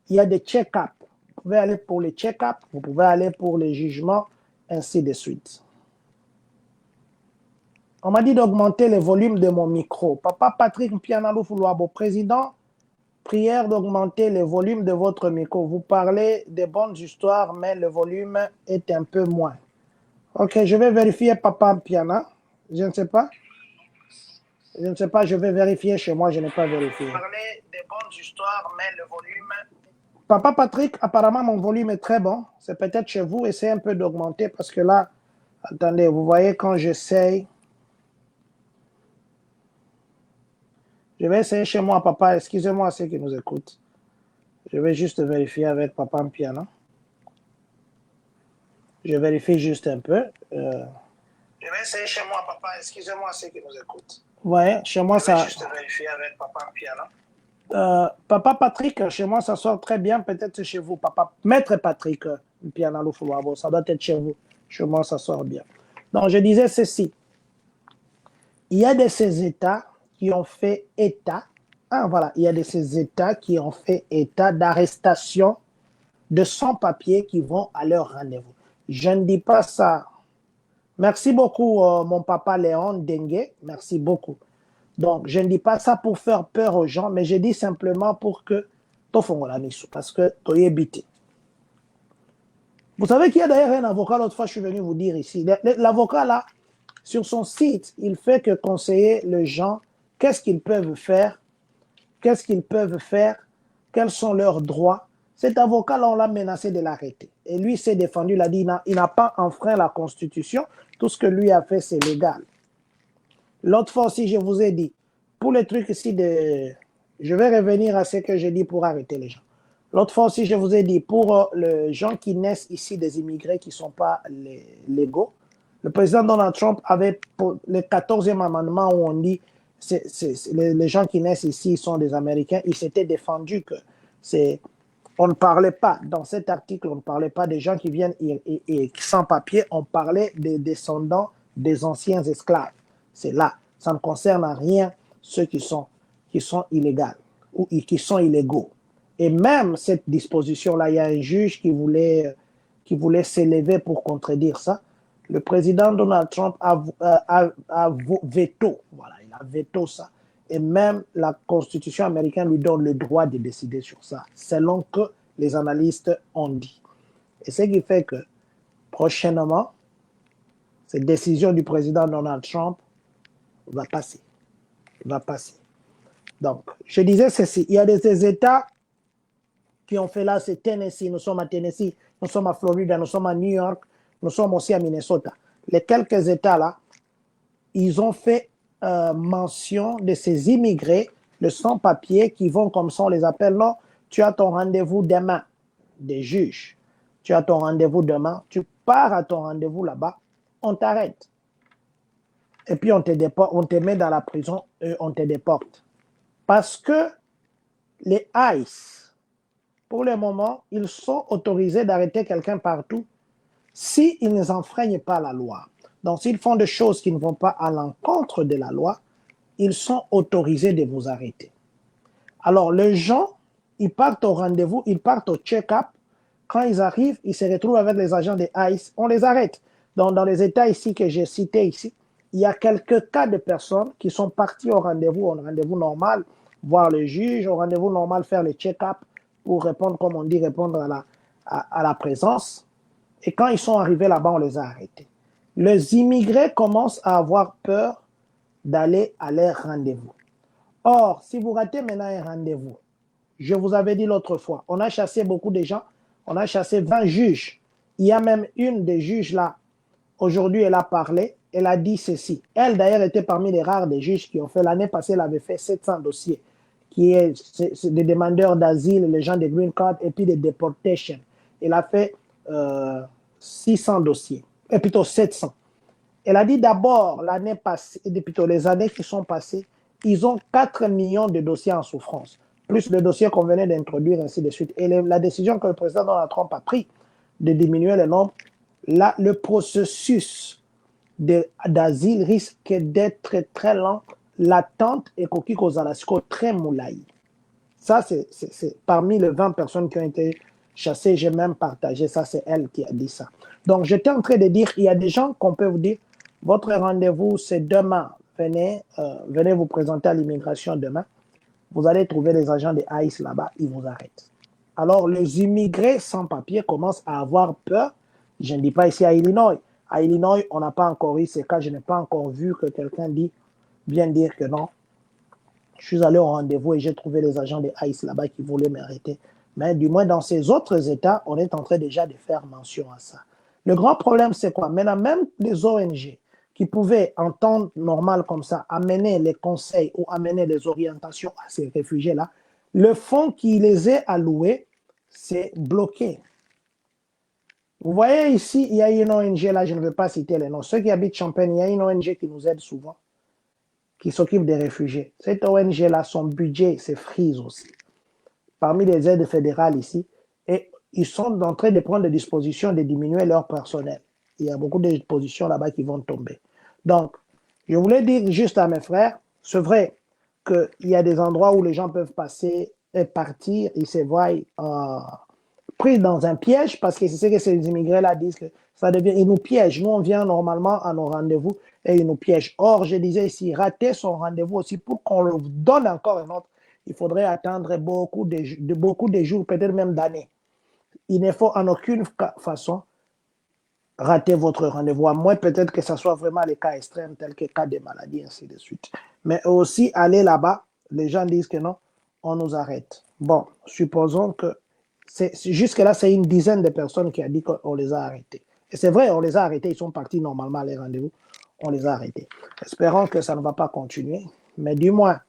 Il y a des check-ups. Vous pouvez aller pour les check-ups, vous pouvez aller pour les jugements, ainsi de suite. On m'a dit d'augmenter le volume de mon micro. Papa Patrick Mpianalou Foulouabo, président, prière d'augmenter le volume de votre micro. Vous parlez de bonnes histoires, mais le volume est un peu moins. Ok, je vais vérifier Papa Mpiana. Je ne sais pas. Je vais vérifier chez moi, je n'ai pas vérifié. Vous parlez de bonnes histoires, mais le volume... Papa Patrick, apparemment mon volume est très bon. C'est peut-être chez vous, essayez un peu d'augmenter parce que là, attendez, vous voyez quand j'essaye... Je vais essayer chez moi, papa. Excusez-moi ceux qui nous écoutent. Je vais juste vérifier avec papa Mpiana. Je vérifie juste un peu. Je vais essayer chez moi, papa. Excusez-moi ceux qui nous écoutent. Ouais, chez moi, ça... Je vais juste vérifier avec papa Mpiana. Papa Patrick, chez moi, ça sort très bien. Peut-être chez vous, papa. Maître Patrick Mpiana Loufouabo, ça doit être chez vous. Chez moi, ça sort bien. Donc, je disais ceci. Il y a de ces États qui ont fait état, il y a de ces États qui ont fait état d'arrestation de sans-papiers qui vont à leur rendez-vous. Je ne dis pas ça. Merci beaucoup, mon papa Léon Dengue. Merci beaucoup. Donc, je ne dis pas ça pour faire peur aux gens, mais je dis simplement pour que parce que tu es bité. Vous savez qu'il y a d'ailleurs un avocat, l'autre fois, je suis venu vous dire ici. L'avocat, là, sur son site, il fait que conseiller les gens. Qu'est-ce qu'ils peuvent faire? Qu'est-ce qu'ils peuvent faire? Quels sont leurs droits? Cet avocat-là, on l'a menacé de l'arrêter. Et lui s'est défendu, il a dit il n'a pas enfreint la Constitution. Tout ce que lui a fait, c'est légal. L'autre fois aussi, je vous ai dit, pour les trucs ici de... Je vais revenir à ce que j'ai dit pour arrêter les gens. L'autre fois aussi, je vous ai dit, pour les gens qui naissent ici, des immigrés qui ne sont pas légaux, le président Donald Trump avait le 14e amendement où on dit les gens qui naissent ici sont des Américains. Il s'était défendu que on ne parlait pas, dans cet article, on ne parlait pas des gens qui viennent sans papier, on parlait des descendants des anciens esclaves. C'est là, ça ne concerne à rien ceux qui sont illégaux ou qui sont illégaux. Et même cette disposition-là, il y a un juge qui voulait s'élever pour contredire ça. Le président Donald Trump a veto, voilà, il a veto ça. Et même la Constitution américaine lui donne le droit de décider sur ça, selon que les analystes ont dit. Et ce qui fait que, prochainement, cette décision du président Donald Trump va passer. Donc, je disais ceci, il y a des États qui ont fait là, c'est Tennessee, nous sommes à Tennessee, nous sommes à Florida, nous sommes à New York, nous sommes aussi à Minnesota. Les quelques États-là, ils ont fait mention de ces immigrés, de sans-papiers qui vont comme ça, on les appelle, non, tu as ton rendez-vous demain, des juges. Tu as ton rendez-vous demain, tu pars à ton rendez-vous là-bas, on t'arrête. Et puis on te met dans la prison et on te déporte. Parce que les ICE, pour le moment, ils sont autorisés d'arrêter quelqu'un partout s'ils ne enfreignent pas la loi. Donc, s'ils font des choses qui ne vont pas à l'encontre de la loi, ils sont autorisés de vous arrêter. Alors, les gens, ils partent au rendez-vous, ils partent au check-up. Quand ils arrivent, ils se retrouvent avec les agents des ICE, on les arrête. Donc, dans les États ici que j'ai cités ici, il y a quelques cas de personnes qui sont parties au rendez-vous normal, voir le juge, au rendez-vous normal, faire le check-up pour répondre, comme on dit, répondre à la présence. Et quand ils sont arrivés là-bas, on les a arrêtés. Les immigrés commencent à avoir peur d'aller à leur rendez-vous. Or, si vous ratez maintenant un rendez-vous, je vous avais dit l'autre fois, on a chassé beaucoup de gens, on a chassé 20 juges. Il y a même une des juges là, aujourd'hui elle a parlé, elle a dit ceci. Elle d'ailleurs était parmi les rares des juges qui ont fait, l'année passée elle avait fait 700 dossiers, qui est des demandeurs d'asile, les gens des green card et puis des deportations. Elle a fait 600 dossiers, et plutôt 700. Elle a dit d'abord, l'année passée, et plutôt les années qui sont passées, ils ont 4 millions de dossiers en souffrance, plus le dossier qu'on venait d'introduire, ainsi de suite. Et la décision que le président Donald Trump a prise de diminuer le nombre, là, le processus d'asile risque d'être très lent, l'attente est très moulaï. Ça, c'est parmi les 20 personnes qui ont été chassées, j'ai même partagé ça, c'est elle qui a dit ça. Donc, j'étais en train de dire, il y a des gens qu'on peut vous dire, votre rendez-vous, c'est demain. Venez vous présenter à l'immigration demain. Vous allez trouver les agents de ICE là-bas, ils vous arrêtent. Alors, les immigrés sans papier commencent à avoir peur. Je ne dis pas ici à Illinois. À Illinois, on n'a pas encore eu ces cas. Je n'ai pas encore vu que quelqu'un vienne dire que non. Je suis allé au rendez-vous et j'ai trouvé les agents de ICE là-bas qui voulaient m'arrêter. Mais du moins, dans ces autres États, on est en train déjà de faire mention à ça. Le grand problème, c'est quoi? Maintenant, même les ONG qui pouvaient, en temps normal comme ça, amener les conseils ou amener les orientations à ces réfugiés-là, le fonds qui les est alloué, c'est bloqué. Vous voyez ici, il y a une ONG, là, je ne veux pas citer les noms. Ceux qui habitent Champagne, il y a une ONG qui nous aide souvent, qui s'occupe des réfugiés. Cette ONG-là, son budget, c'est freeze aussi. Parmi les aides fédérales ici, et ils sont en train de prendre des dispositions de diminuer leur personnel. Il y a beaucoup de dispositions là-bas qui vont tomber. Donc, je voulais dire juste à mes frères, c'est vrai qu'il y a des endroits où les gens peuvent passer et partir, ils se voient pris dans un piège parce que c'est ce que ces immigrés-là disent, que ça devient, ils nous piègent. Nous, on vient normalement à nos rendez-vous et ils nous piègent. Or, je disais ici, rater son rendez-vous aussi pour qu'on le donne encore un autre, il faudrait attendre beaucoup de jours, peut-être même d'années. Il ne faut en aucune façon rater votre rendez-vous, à moins peut-être que ce soit vraiment les cas extrêmes, tels que cas de maladie, ainsi de suite. Mais aussi, aller là-bas, les gens disent que non, on nous arrête. Bon, supposons que jusque-là, c'est une dizaine de personnes qui a dit qu'on les a arrêtés. Et c'est vrai, on les a arrêtés, ils sont partis normalement à les rendez-vous, on les a arrêtés. Espérons que ça ne va pas continuer, mais du moins,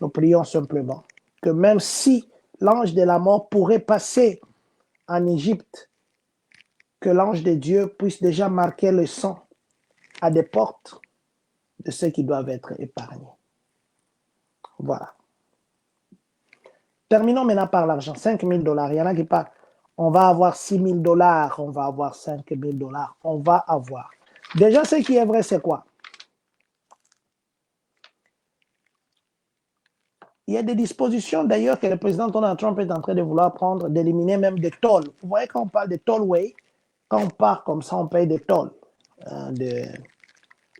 nous prions simplement que même si l'ange de la mort pourrait passer en Égypte, que l'ange de Dieu puisse déjà marquer le sang à des portes de ceux qui doivent être épargnés. Voilà. Terminons maintenant par l'argent. 5 000 $. Il y en a qui parlent. On va avoir 6 000 $. On va avoir 5 000 $. On va avoir. Déjà, ce qui est vrai, c'est quoi? Il y a des dispositions d'ailleurs que le président Donald Trump est en train de vouloir prendre, d'éliminer même des tolls. Vous voyez, quand on parle de tollway, quand on part comme ça, on paye des tolls.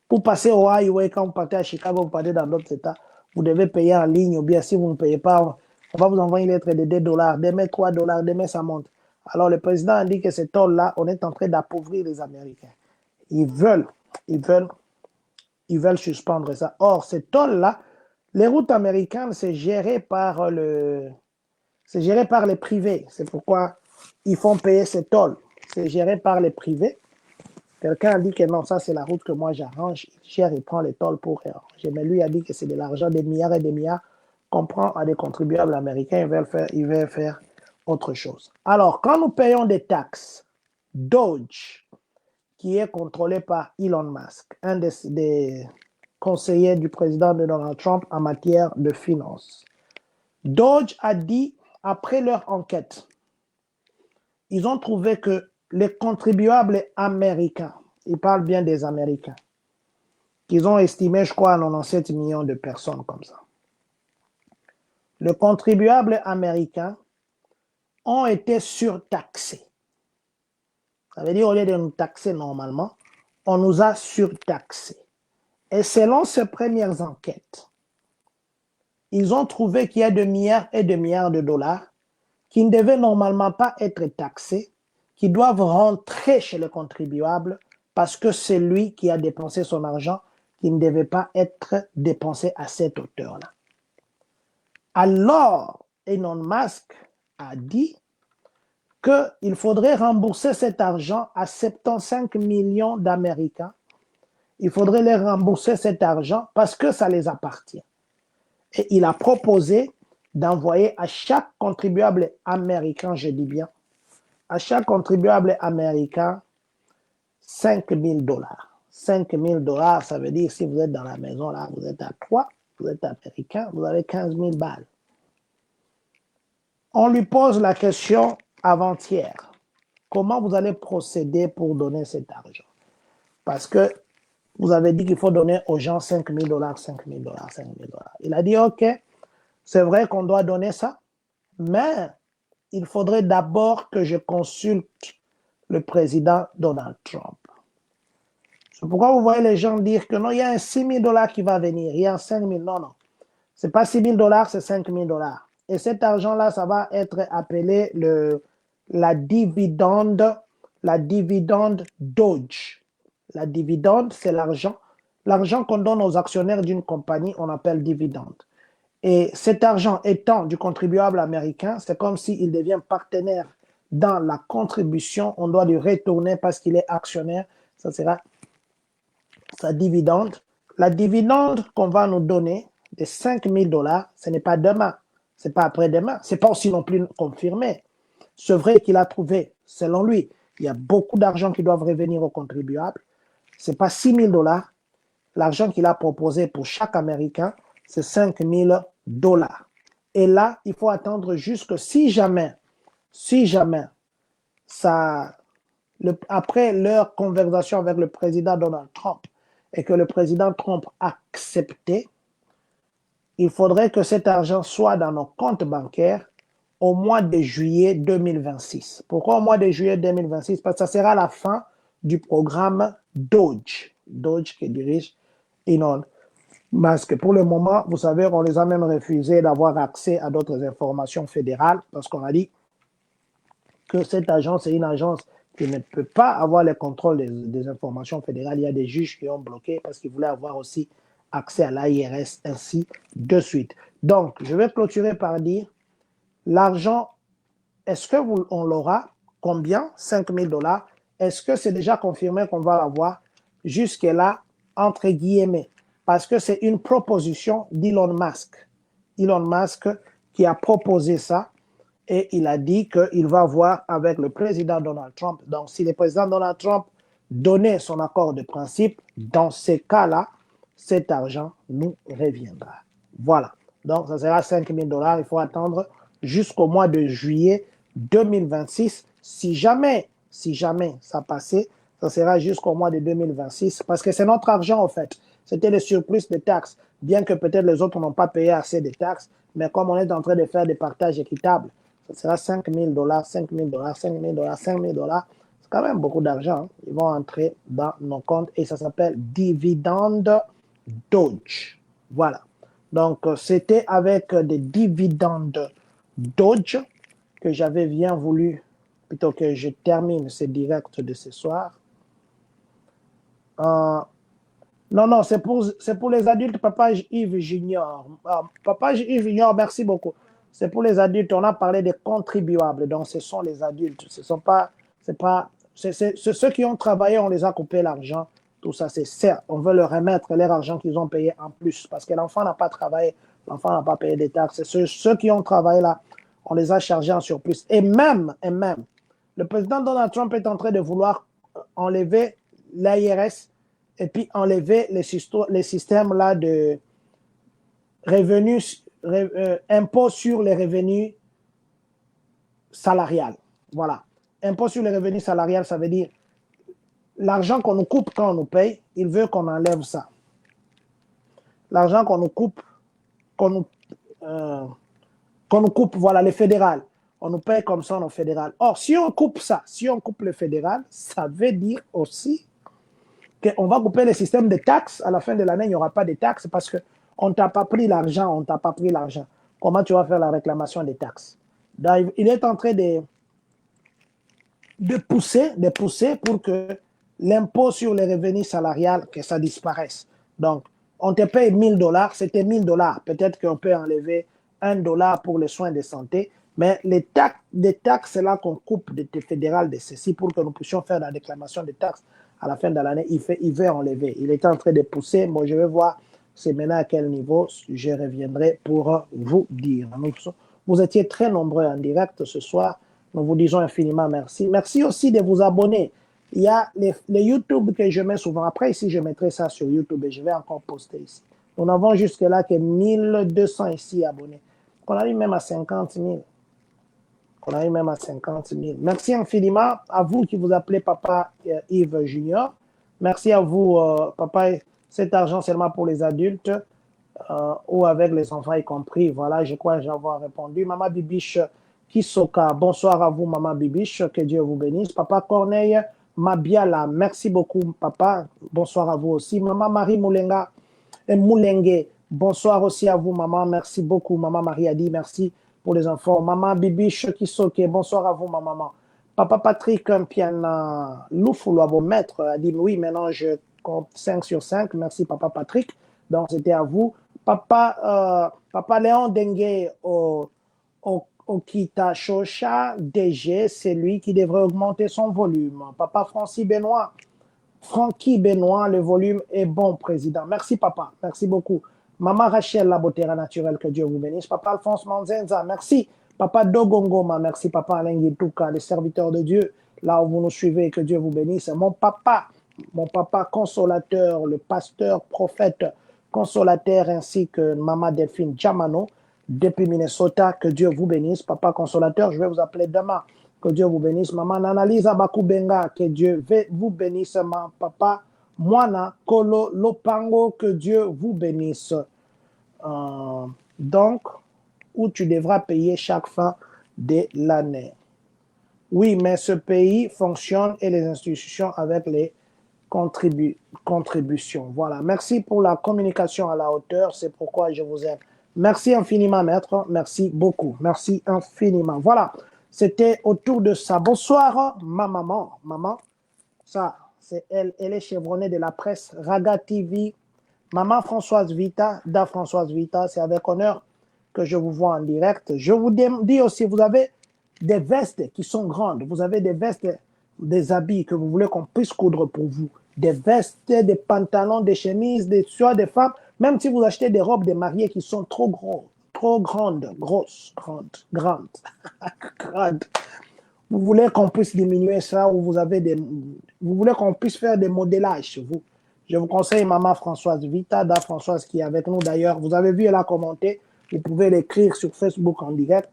Pour passer au highway, quand vous partez à Chicago, vous partez dans d'autres États, vous devez payer en ligne, ou bien si vous ne payez pas, on va vous envoyer une lettre de 2 $, demain 3 $, demain ça monte. Alors le président a dit que ces tolls-là, on est en train d'appauvrir les Américains. Ils veulent suspendre ça. Or, ces tolls-là, les routes américaines, c'est géré par les privés. C'est pourquoi ils font payer ces tolls. C'est géré par les privés. Quelqu'un a dit que non, ça c'est la route que moi j'arrange. Il prend les tolls pour arranger. Mais lui a dit que c'est de l'argent, des milliards et des milliards qu'on prend à des contribuables américains. Ils veulent faire autre chose. Alors, quand nous payons des taxes, Doge, qui est contrôlé par Elon Musk, un des conseillers du président de Donald Trump en matière de finances. Doge a dit, après leur enquête, ils ont trouvé que les contribuables américains, ils parlent bien des Américains, qu'ils ont estimé, je crois, à 97 millions de personnes comme ça. Les contribuables américains ont été surtaxés. Ça veut dire, au lieu de nous taxer normalement, on nous a surtaxés. Et selon ces premières enquêtes, ils ont trouvé qu'il y a de milliards et de milliards de dollars qui ne devaient normalement pas être taxés, qui doivent rentrer chez les contribuables parce que c'est lui qui a dépensé son argent qui ne devait pas être dépensé à cette hauteur-là. Alors, Elon Musk a dit qu'il faudrait rembourser cet argent à 75 millions d'Américains. Il faudrait les rembourser cet argent parce que ça les appartient. Et il a proposé d'envoyer à chaque contribuable américain, je dis bien, à chaque contribuable américain 5 000 dollars. 5 000 dollars, ça veut dire si vous êtes dans la maison, là, vous êtes à 3, vous êtes américain, vous avez 15 000 balles. On lui pose la question avant-hier. Comment vous allez procéder pour donner cet argent? Parce que vous avez dit qu'il faut donner aux gens 5 000 dollars, 5 000 dollars, 5 000 dollars. Il a dit, OK, c'est vrai qu'on doit donner ça, mais il faudrait d'abord que je consulte le président Donald Trump. C'est pourquoi vous voyez les gens dire que non, il y a un 6 000 dollars qui va venir, il y a un 5 000. Non, non. Ce n'est pas 6 000 dollars, c'est 5 000 dollars. Et cet argent-là, ça va être appelé la dividende Doge. La dividende, c'est l'argent. L'argent qu'on donne aux actionnaires d'une compagnie, on appelle dividende. Et cet argent étant du contribuable américain, c'est comme s'il devient partenaire dans la contribution. On doit lui retourner parce qu'il est actionnaire. Ça sera sa dividende. La dividende qu'on va nous donner de 5 000 dollars, ce n'est pas demain, ce n'est pas après-demain, ce n'est pas aussi non plus confirmé. C'est vrai qu'il a trouvé, selon lui, il y a beaucoup d'argent qui doivent revenir aux contribuables. Ce n'est pas 6 000 dollars. L'argent qu'il a proposé pour chaque Américain, c'est 5 000 dollars. Et là, il faut attendre jusque si jamais, après leur conversation avec le président Donald Trump et que le président Trump a accepté, il faudrait que cet argent soit dans nos comptes bancaires au mois de juillet 2026. Pourquoi au mois de juillet 2026? Parce que ça sera la fin du programme Doge qui dirige Elon Musk. Pour le moment, vous savez, on les a même refusé d'avoir accès à d'autres informations fédérales parce qu'on a dit que cette agence est une agence qui ne peut pas avoir le contrôle des informations fédérales. Il y a des juges qui ont bloqué parce qu'ils voulaient avoir aussi accès à l'AIRS, ainsi de suite. Donc, je vais clôturer par dire, l'argent, est-ce qu'on l'aura? Combien? 5 000 dollars. Est-ce que c'est déjà confirmé qu'on va l'avoir? Jusque-là, entre guillemets, parce que c'est une proposition d'Elon Musk. Elon Musk qui a proposé ça et il a dit qu'il va voir avec le président Donald Trump. Donc, si le président Donald Trump donnait son accord de principe, dans ces cas-là, cet argent nous reviendra. Voilà. Donc, ça sera 5 000 dollars. Il faut attendre jusqu'au mois de juillet 2026. Si jamais ça passait, ça sera jusqu'au mois de 2026 parce que c'est notre argent, en fait. C'était le surplus de taxes. Bien que peut-être les autres n'ont pas payé assez de taxes, mais comme on est en train de faire des partages équitables, ça sera 5 000 dollars, 5 000 dollars, 5 000 dollars, 5 000 dollars. C'est quand même beaucoup d'argent. Hein. Ils vont entrer dans nos comptes et ça s'appelle dividende Doge. Voilà. Donc, c'était avec des dividendes Doge que j'avais bien voulu, plutôt que je termine ce direct de ce soir. Non, c'est pour les adultes, Papa Yves Junior. Papa Yves Junior, merci beaucoup. C'est pour les adultes. On a parlé des contribuables, donc ce sont les adultes. C'est ceux qui ont travaillé, on les a coupé l'argent. Tout ça, c'est certes, on veut leur remettre leur argent qu'ils ont payé en plus parce que l'enfant n'a pas travaillé, l'enfant n'a pas payé des taxes. Ceux qui ont travaillé là, on les a chargés en surplus. Et même, le président Donald Trump est en train de vouloir enlever l'AIRS et puis enlever les systèmes là de revenus, impôt sur les revenus salariales. Voilà. Impôt sur les revenus salariales, ça veut dire l'argent qu'on nous coupe quand on nous paye, il veut qu'on enlève ça. L'argent qu'on nous coupe, qu'on nous coupe, voilà, le fédéral. On nous paye comme ça, nos fédéral. Or, si on coupe ça, si on coupe le fédéral, ça veut dire aussi qu'on va couper le système de taxes. À la fin de l'année, il n'y aura pas de taxes parce qu'on ne t'a pas pris l'argent, on ne t'a pas pris l'argent. Comment tu vas faire la réclamation des taxes? Donc, il est en train de pousser pour que l'impôt sur les revenus salariales, que ça disparaisse. Donc, on te paye $1000, c'était $1000. Peut-être qu'on peut enlever $1 pour les soins de santé, mais les taxes, c'est là qu'on coupe des fédérales de ceci pour que nous puissions faire la déclaration des taxes à la fin de l'année. Il veut enlever. Il est en train de pousser. Moi, je vais voir c'est maintenant à quel niveau. Je reviendrai pour vous dire. Vous étiez très nombreux en direct ce soir. Nous vous disons infiniment merci. Merci aussi de vous abonner. Il y a les YouTube que je mets souvent. Après, ici, je mettrai ça sur YouTube et je vais encore poster ici. Nous n'avons jusque-là que 1200 ici abonnés. On arrive même à 50 000. On arrive même à 50 000. Merci infiniment à vous qui vous appelez Papa Yves Junior. Merci à vous, Papa. Cet argent seulement pour les adultes ou avec les enfants y compris. Voilà, je crois avoir répondu. Maman Bibiche Kisoka, bonsoir à vous, Maman Bibiche. Que Dieu vous bénisse. Papa Corneille Mabiala, merci beaucoup, Papa. Bonsoir à vous aussi. Maman Marie Moulenga et Moulengue, bonsoir aussi à vous, Maman. Merci beaucoup, Maman Marie a dit merci pour les enfants. Maman Bibiche Kisoke, bonsoir à vous, ma maman. Papa Patrick Piana Loufoulou, vos maîtres, a dit oui, maintenant je compte 5 sur 5. Merci, Papa Patrick. Donc, c'était à vous. Papa Léon Dengue Okita Shosha DG, c'est lui qui devrait augmenter son volume. Papa Francky Benoît, le volume est bon, président. Merci, papa. Merci beaucoup. Maman Rachel Labotera Naturelle, que Dieu vous bénisse. Papa Alphonse Manzenza, merci. Papa Dogongoma, merci. Papa Alain Guitouka, le serviteur de Dieu, là où vous nous suivez, que Dieu vous bénisse. Mon papa consolateur, le pasteur, prophète, consolateur, ainsi que Maman Delphine Jamano, depuis Minnesota, que Dieu vous bénisse. Papa consolateur, je vais vous appeler demain. Que Dieu vous bénisse. Maman Annalisa Bakubenga, que Dieu vous bénisse. Ma papa Moana Kolo Lopango, que Dieu vous bénisse. Donc, où tu devras payer chaque fin de l'année. Oui, mais ce pays fonctionne et les institutions avec les contributions. Voilà. Merci pour la communication à la hauteur. C'est pourquoi je vous aime. Merci infiniment, maître. Merci beaucoup. Merci infiniment. Voilà. C'était autour de ça. Bonsoir, ma maman. Maman, ça, c'est elle. Elle est chevronnée de la presse Raga TV. Maman Françoise Vita, Da Françoise Vita, c'est avec honneur que je vous vois en direct. Je vous dis aussi, vous avez des vestes qui sont grandes. Vous avez des vestes, des habits que vous voulez qu'on puisse coudre pour vous. Des vestes, des pantalons, des chemises, des soies des femmes. Même si vous achetez des robes de mariés qui sont trop gros, trop grandes, grosses, grandes. Vous voulez qu'on puisse diminuer ça ou vous voulez qu'on puisse faire des modélages sur vous. Je vous conseille Maman Françoise Vita, Da Françoise qui est avec nous d'ailleurs. Vous avez vu, elle a commenté. Vous pouvez l'écrire sur Facebook en direct,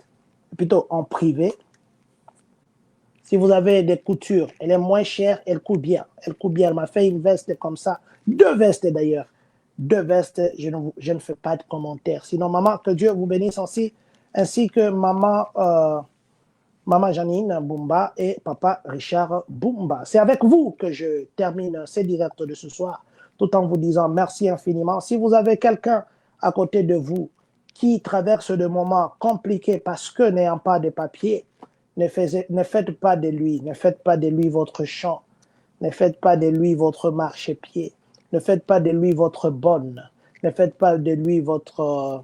plutôt en privé. Si vous avez des coutures, elle est moins chère, elle coûte bien. Elle coûte bien. Elle m'a fait une veste comme ça. 2 vestes d'ailleurs. 2 vestes, je ne fais pas de commentaires. Sinon, maman, que Dieu vous bénisse aussi, ainsi que maman Janine Bumba et papa Richard Bumba. C'est avec vous que je termine ces directs de ce soir, tout en vous disant merci infiniment. Si vous avez quelqu'un à côté de vous qui traverse des moments compliqués parce que n'ayant pas de papier, ne faites pas de lui votre champ, ne faites pas de lui votre marchepied, ne faites pas de lui votre bonne, ne faites pas de lui votre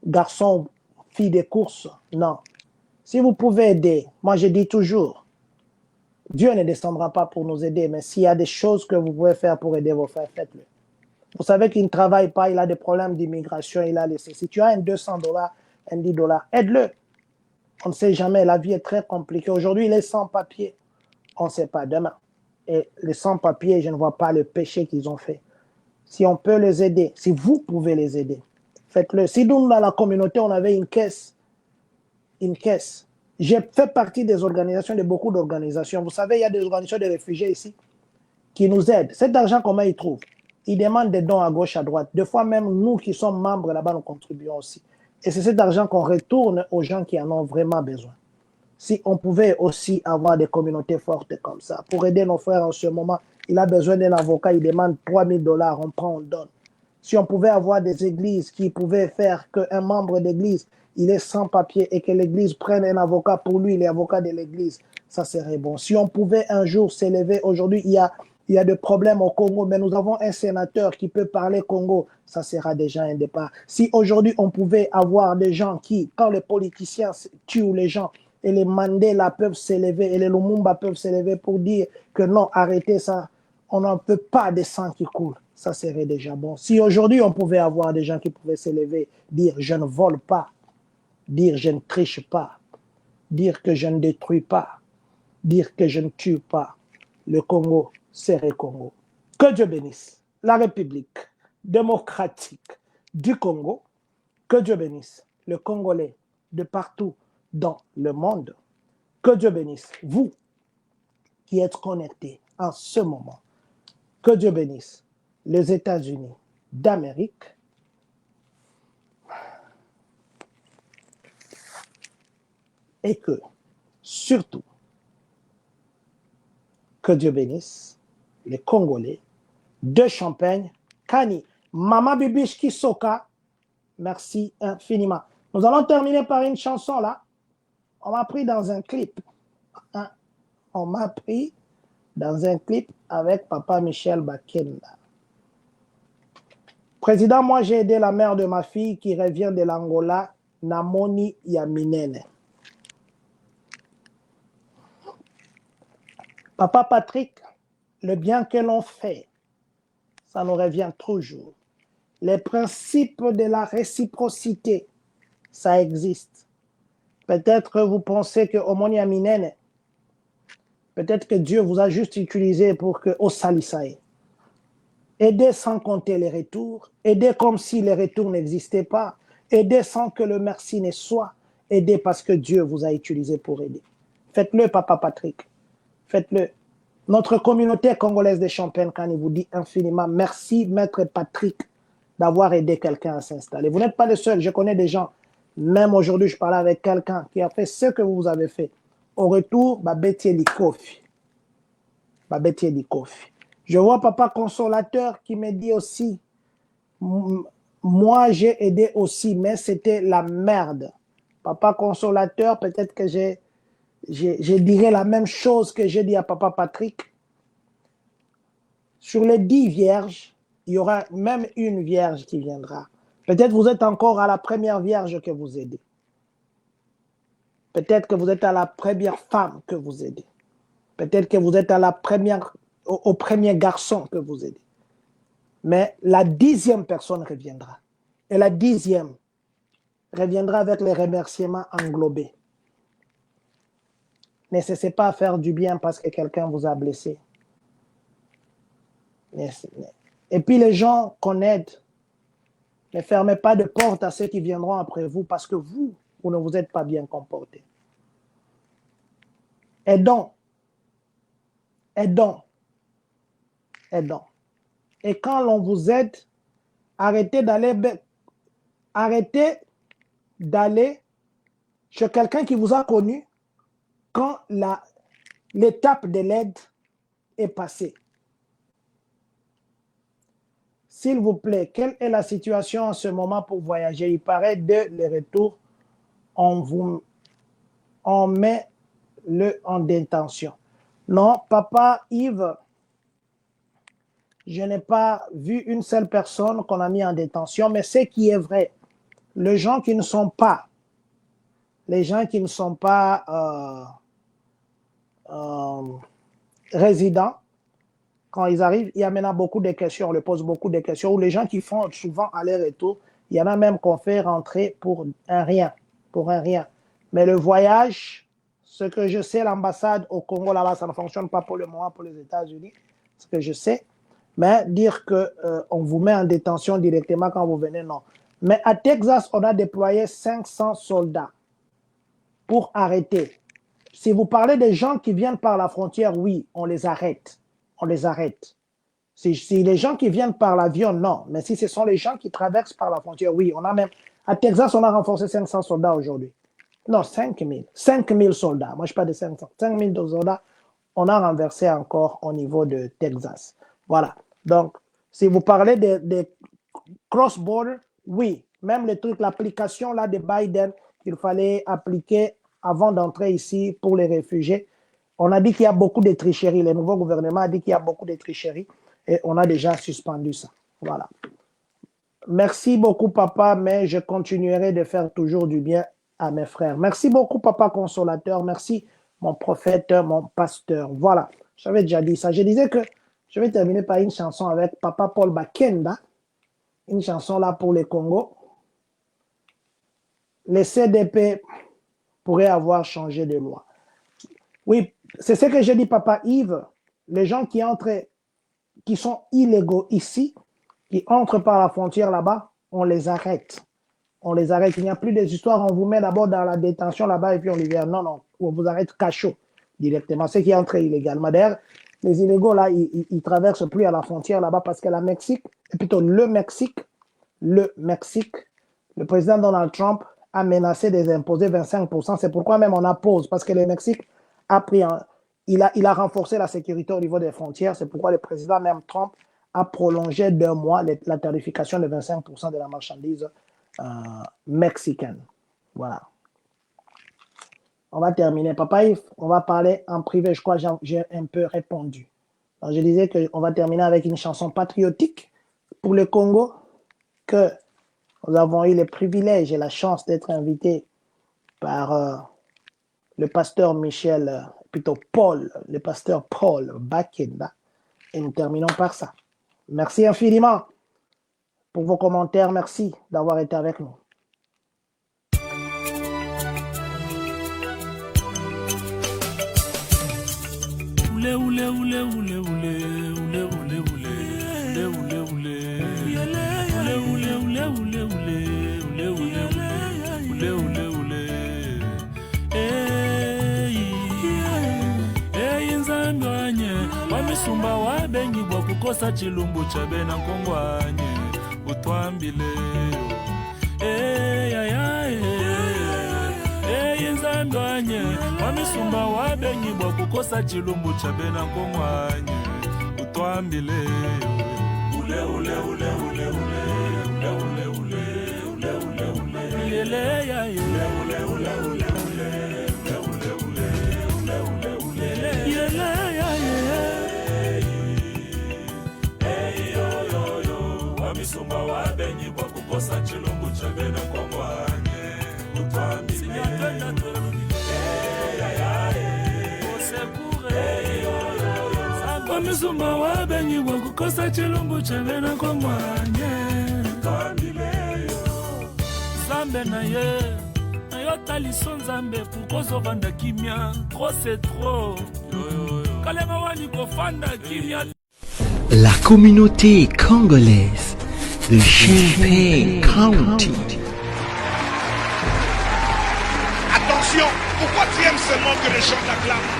garçon, fille de course, non. Si vous pouvez aider, moi je dis toujours, Dieu ne descendra pas pour nous aider, mais s'il y a des choses que vous pouvez faire pour aider vos frères, faites-le. Vous savez qu'il ne travaille pas, il a des problèmes d'immigration, si tu as un $200, un $10, aide-le. On ne sait jamais, la vie est très compliquée. Aujourd'hui, il est sans papier, on ne sait pas demain. Et les sans-papiers, je ne vois pas le péché qu'ils ont fait. Si on peut les aider, si vous pouvez les aider, faites-le. Si nous, dans la communauté, on avait une caisse, j'ai fait partie des organisations, de beaucoup d'organisations. Vous savez, il y a des organisations de réfugiés ici qui nous aident. Cet argent, comment ils trouvent? Ils demandent des dons à gauche, à droite. Des fois, même nous qui sommes membres là-bas, nous contribuons aussi. Et c'est cet argent qu'on retourne aux gens qui en ont vraiment besoin. Si on pouvait aussi avoir des communautés fortes comme ça, pour aider nos frères en ce moment, il a besoin d'un avocat, il demande $3000, on prend, on donne. Si on pouvait avoir des églises qui pouvaient faire qu'un membre d'église, il est sans papier et que l'église prenne un avocat pour lui, l'avocat de l'église, ça serait bon. Si on pouvait un jour s'élever, aujourd'hui, il y a il y a des problèmes au Congo, mais nous avons un sénateur qui peut parler Congo, ça sera déjà un départ. Si aujourd'hui on pouvait avoir des gens qui, quand les politiciens tuent les gens, et les Mandela peuvent s'élever, et les Lumumba peuvent s'élever pour dire que non, arrêtez ça, on n'en peut pas de sang qui coule. Ça serait déjà bon. Si aujourd'hui on pouvait avoir des gens qui pouvaient s'élever, dire je ne vole pas, dire je ne triche pas, dire que je ne détruis pas, dire que je ne tue pas, le Congo serait Congo. Que Dieu bénisse la République démocratique du Congo, que Dieu bénisse le Congolais de partout dans le monde, que Dieu bénisse vous qui êtes connectés en ce moment, que Dieu bénisse les États-Unis d'Amérique, et que, surtout, que Dieu bénisse les Congolais de Champagne, Kani, Mama Bibish Kisoka, merci infiniment. Nous allons terminer par une chanson là. On m'a pris dans un clip. Hein? On m'a pris dans un clip avec Papa Michel Bakenda. Président, moi j'ai aidé la mère de ma fille qui revient de l'Angola, Namoni Yaminene. Papa Patrick, le bien que l'on fait, ça nous revient toujours. Les principes de la réciprocité, ça existe. Peut-être que vous pensez que Omoni Aminene, peut-être que Dieu vous a juste utilisé pour que Osalisae. Aider sans compter les retours, aider comme si les retours n'existaient pas, aider sans que le merci ne soit, aider parce que Dieu vous a utilisé pour aider. Faites-le, Papa Patrick. Faites-le. Notre communauté congolaise de Champagne, quand il vous dit infiniment merci, Maître Patrick, d'avoir aidé quelqu'un à s'installer. Vous n'êtes pas le seul, je connais des gens. Même aujourd'hui, je parlais avec quelqu'un qui a fait ce que vous avez fait. Au retour, Babetier Likofi. Babetier Likofi. Je vois Papa Consolateur qui me dit aussi, moi j'ai aidé aussi, mais c'était la merde. Papa Consolateur, peut-être que je dirais la même chose que j'ai dit à Papa Patrick. Sur les 10 vierges, il y aura même une vierge qui viendra. Peut-être vous êtes encore à la première vierge que vous aidez. Peut-être que vous êtes à la première femme que vous aidez. Peut-être que vous êtes à la première, au premier garçon que vous aidez. Mais la 10e personne reviendra. Et la 10e reviendra avec les remerciements englobés. Ne cessez pas à faire du bien parce que quelqu'un vous a blessé. Et puis les gens qu'on aide, ne fermez pas de porte à ceux qui viendront après vous parce que vous ne vous êtes pas bien comportés. Aidons. Aidons. Aidons. Et quand l'on vous aide, arrêtez d'aller chez quelqu'un qui vous a connu quand l'étape de l'aide est passée. S'il vous plaît, quelle est la situation en ce moment pour voyager? Il paraît de le retour, on met le en détention. Non, Papa Yves, je n'ai pas vu une seule personne qu'on a mis en détention, mais ce qui est vrai, les gens qui ne sont pas résidents, quand ils arrivent, il y a maintenant beaucoup de questions, on leur pose beaucoup de questions, ou les gens qui font souvent aller-retour, il y en a même qu'on fait rentrer pour un rien. Mais le voyage, ce que je sais, l'ambassade au Congo, là-bas, ça ne fonctionne pas pour le moment pour les États-Unis, ce que je sais. Mais dire qu'on vous met en détention directement quand vous venez, non. Mais à Texas, on a déployé 500 soldats pour arrêter. Si vous parlez des gens qui viennent par la frontière, oui, on les arrête. On les arrête. Si les gens qui viennent par l'avion, non. Mais si ce sont les gens qui traversent par la frontière, oui. On a même, à Texas, on a renforcé 500 soldats aujourd'hui. Non, 5 000. 5 000 soldats. Moi, je parle de 500. 5 000 soldats, on a renversé encore au niveau de Texas. Voilà. Donc, si vous parlez des cross-border, oui. Même le truc, l'application là de Biden qu'il fallait appliquer avant d'entrer ici pour les réfugiés, On a dit qu'il y a beaucoup de tricheries. Le nouveau gouvernement a dit qu'il y a beaucoup de tricheries et on a déjà suspendu ça. Voilà. Merci beaucoup, papa, mais je continuerai de faire toujours du bien à mes frères. Merci beaucoup, papa consolateur. Merci, mon prophète, mon pasteur. Voilà. J'avais déjà dit ça. Je disais que je vais terminer par une chanson avec papa Paul Bakenda. Une chanson là pour le Congo. Les CDP pourraient avoir changé de loi. Oui, c'est ce que j'ai dit, papa Yves. Les gens qui entrent, qui sont illégaux ici, qui entrent par la frontière là-bas, on les arrête. On les arrête. Il n'y a plus des histoires. On vous met d'abord dans la détention là-bas et puis on libère. Non, non. On vous arrête cachot directement. Ceux qui entrent illégalement. D'ailleurs, les illégaux là, ils ne traversent plus à la frontière là-bas parce que la Mexique, et plutôt le Mexique, le président Donald Trump a menacé de les imposer 25%. C'est pourquoi même on oppose, parce que le Mexique a pris il a renforcé la sécurité au niveau des frontières. C'est pourquoi le président même Trump a prolongé d'un mois la tarification de 25% de la marchandise mexicaine. Voilà. On va terminer. Papa Yves, on va parler en privé. Je crois que j'ai un peu répondu. Alors, je disais qu'on va terminer avec une chanson patriotique pour le Congo, que nous avons eu le privilège et la chance d'être invités par le pasteur Michel, plutôt Paul, le pasteur Paul Bakenda. Et nous terminons par ça. Merci infiniment pour vos commentaires. Merci d'avoir été avec nous. Oulé, oulé, oulé, oulé, oulé, oulé, oulé, oulé, oulé, oulé, Wamisumba wabengi bwa kukosa chilumbu cha bena kongwanye utwambile yenzandwanye wamisumba wabengi bwa kukosa chilumbu cha bena kongwanye utwambile ule ule ule ule ule ule ule ule ule ule yele ya ule ule ule ule Wamisumba wabenyi bwa kukosa chilumbu cha bena kongwanye utwambile Wamisumba wabenyi bwa kukosa chilumbu cha bena kongwanye utwambile Zambe na ye Ayota liso nzambe pukozo vanda kimia Trop c'est trop Kalema wani kofanda kimia La communauté congolaise de Champaign County. Attention, pourquoi tu aimes seulement que les gens t'acclament?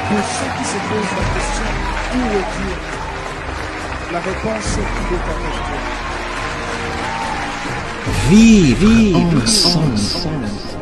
Pour ceux qui se posent la question, où est Dieu? La réponse est qu'il est avec Dieu. Vive ensemble.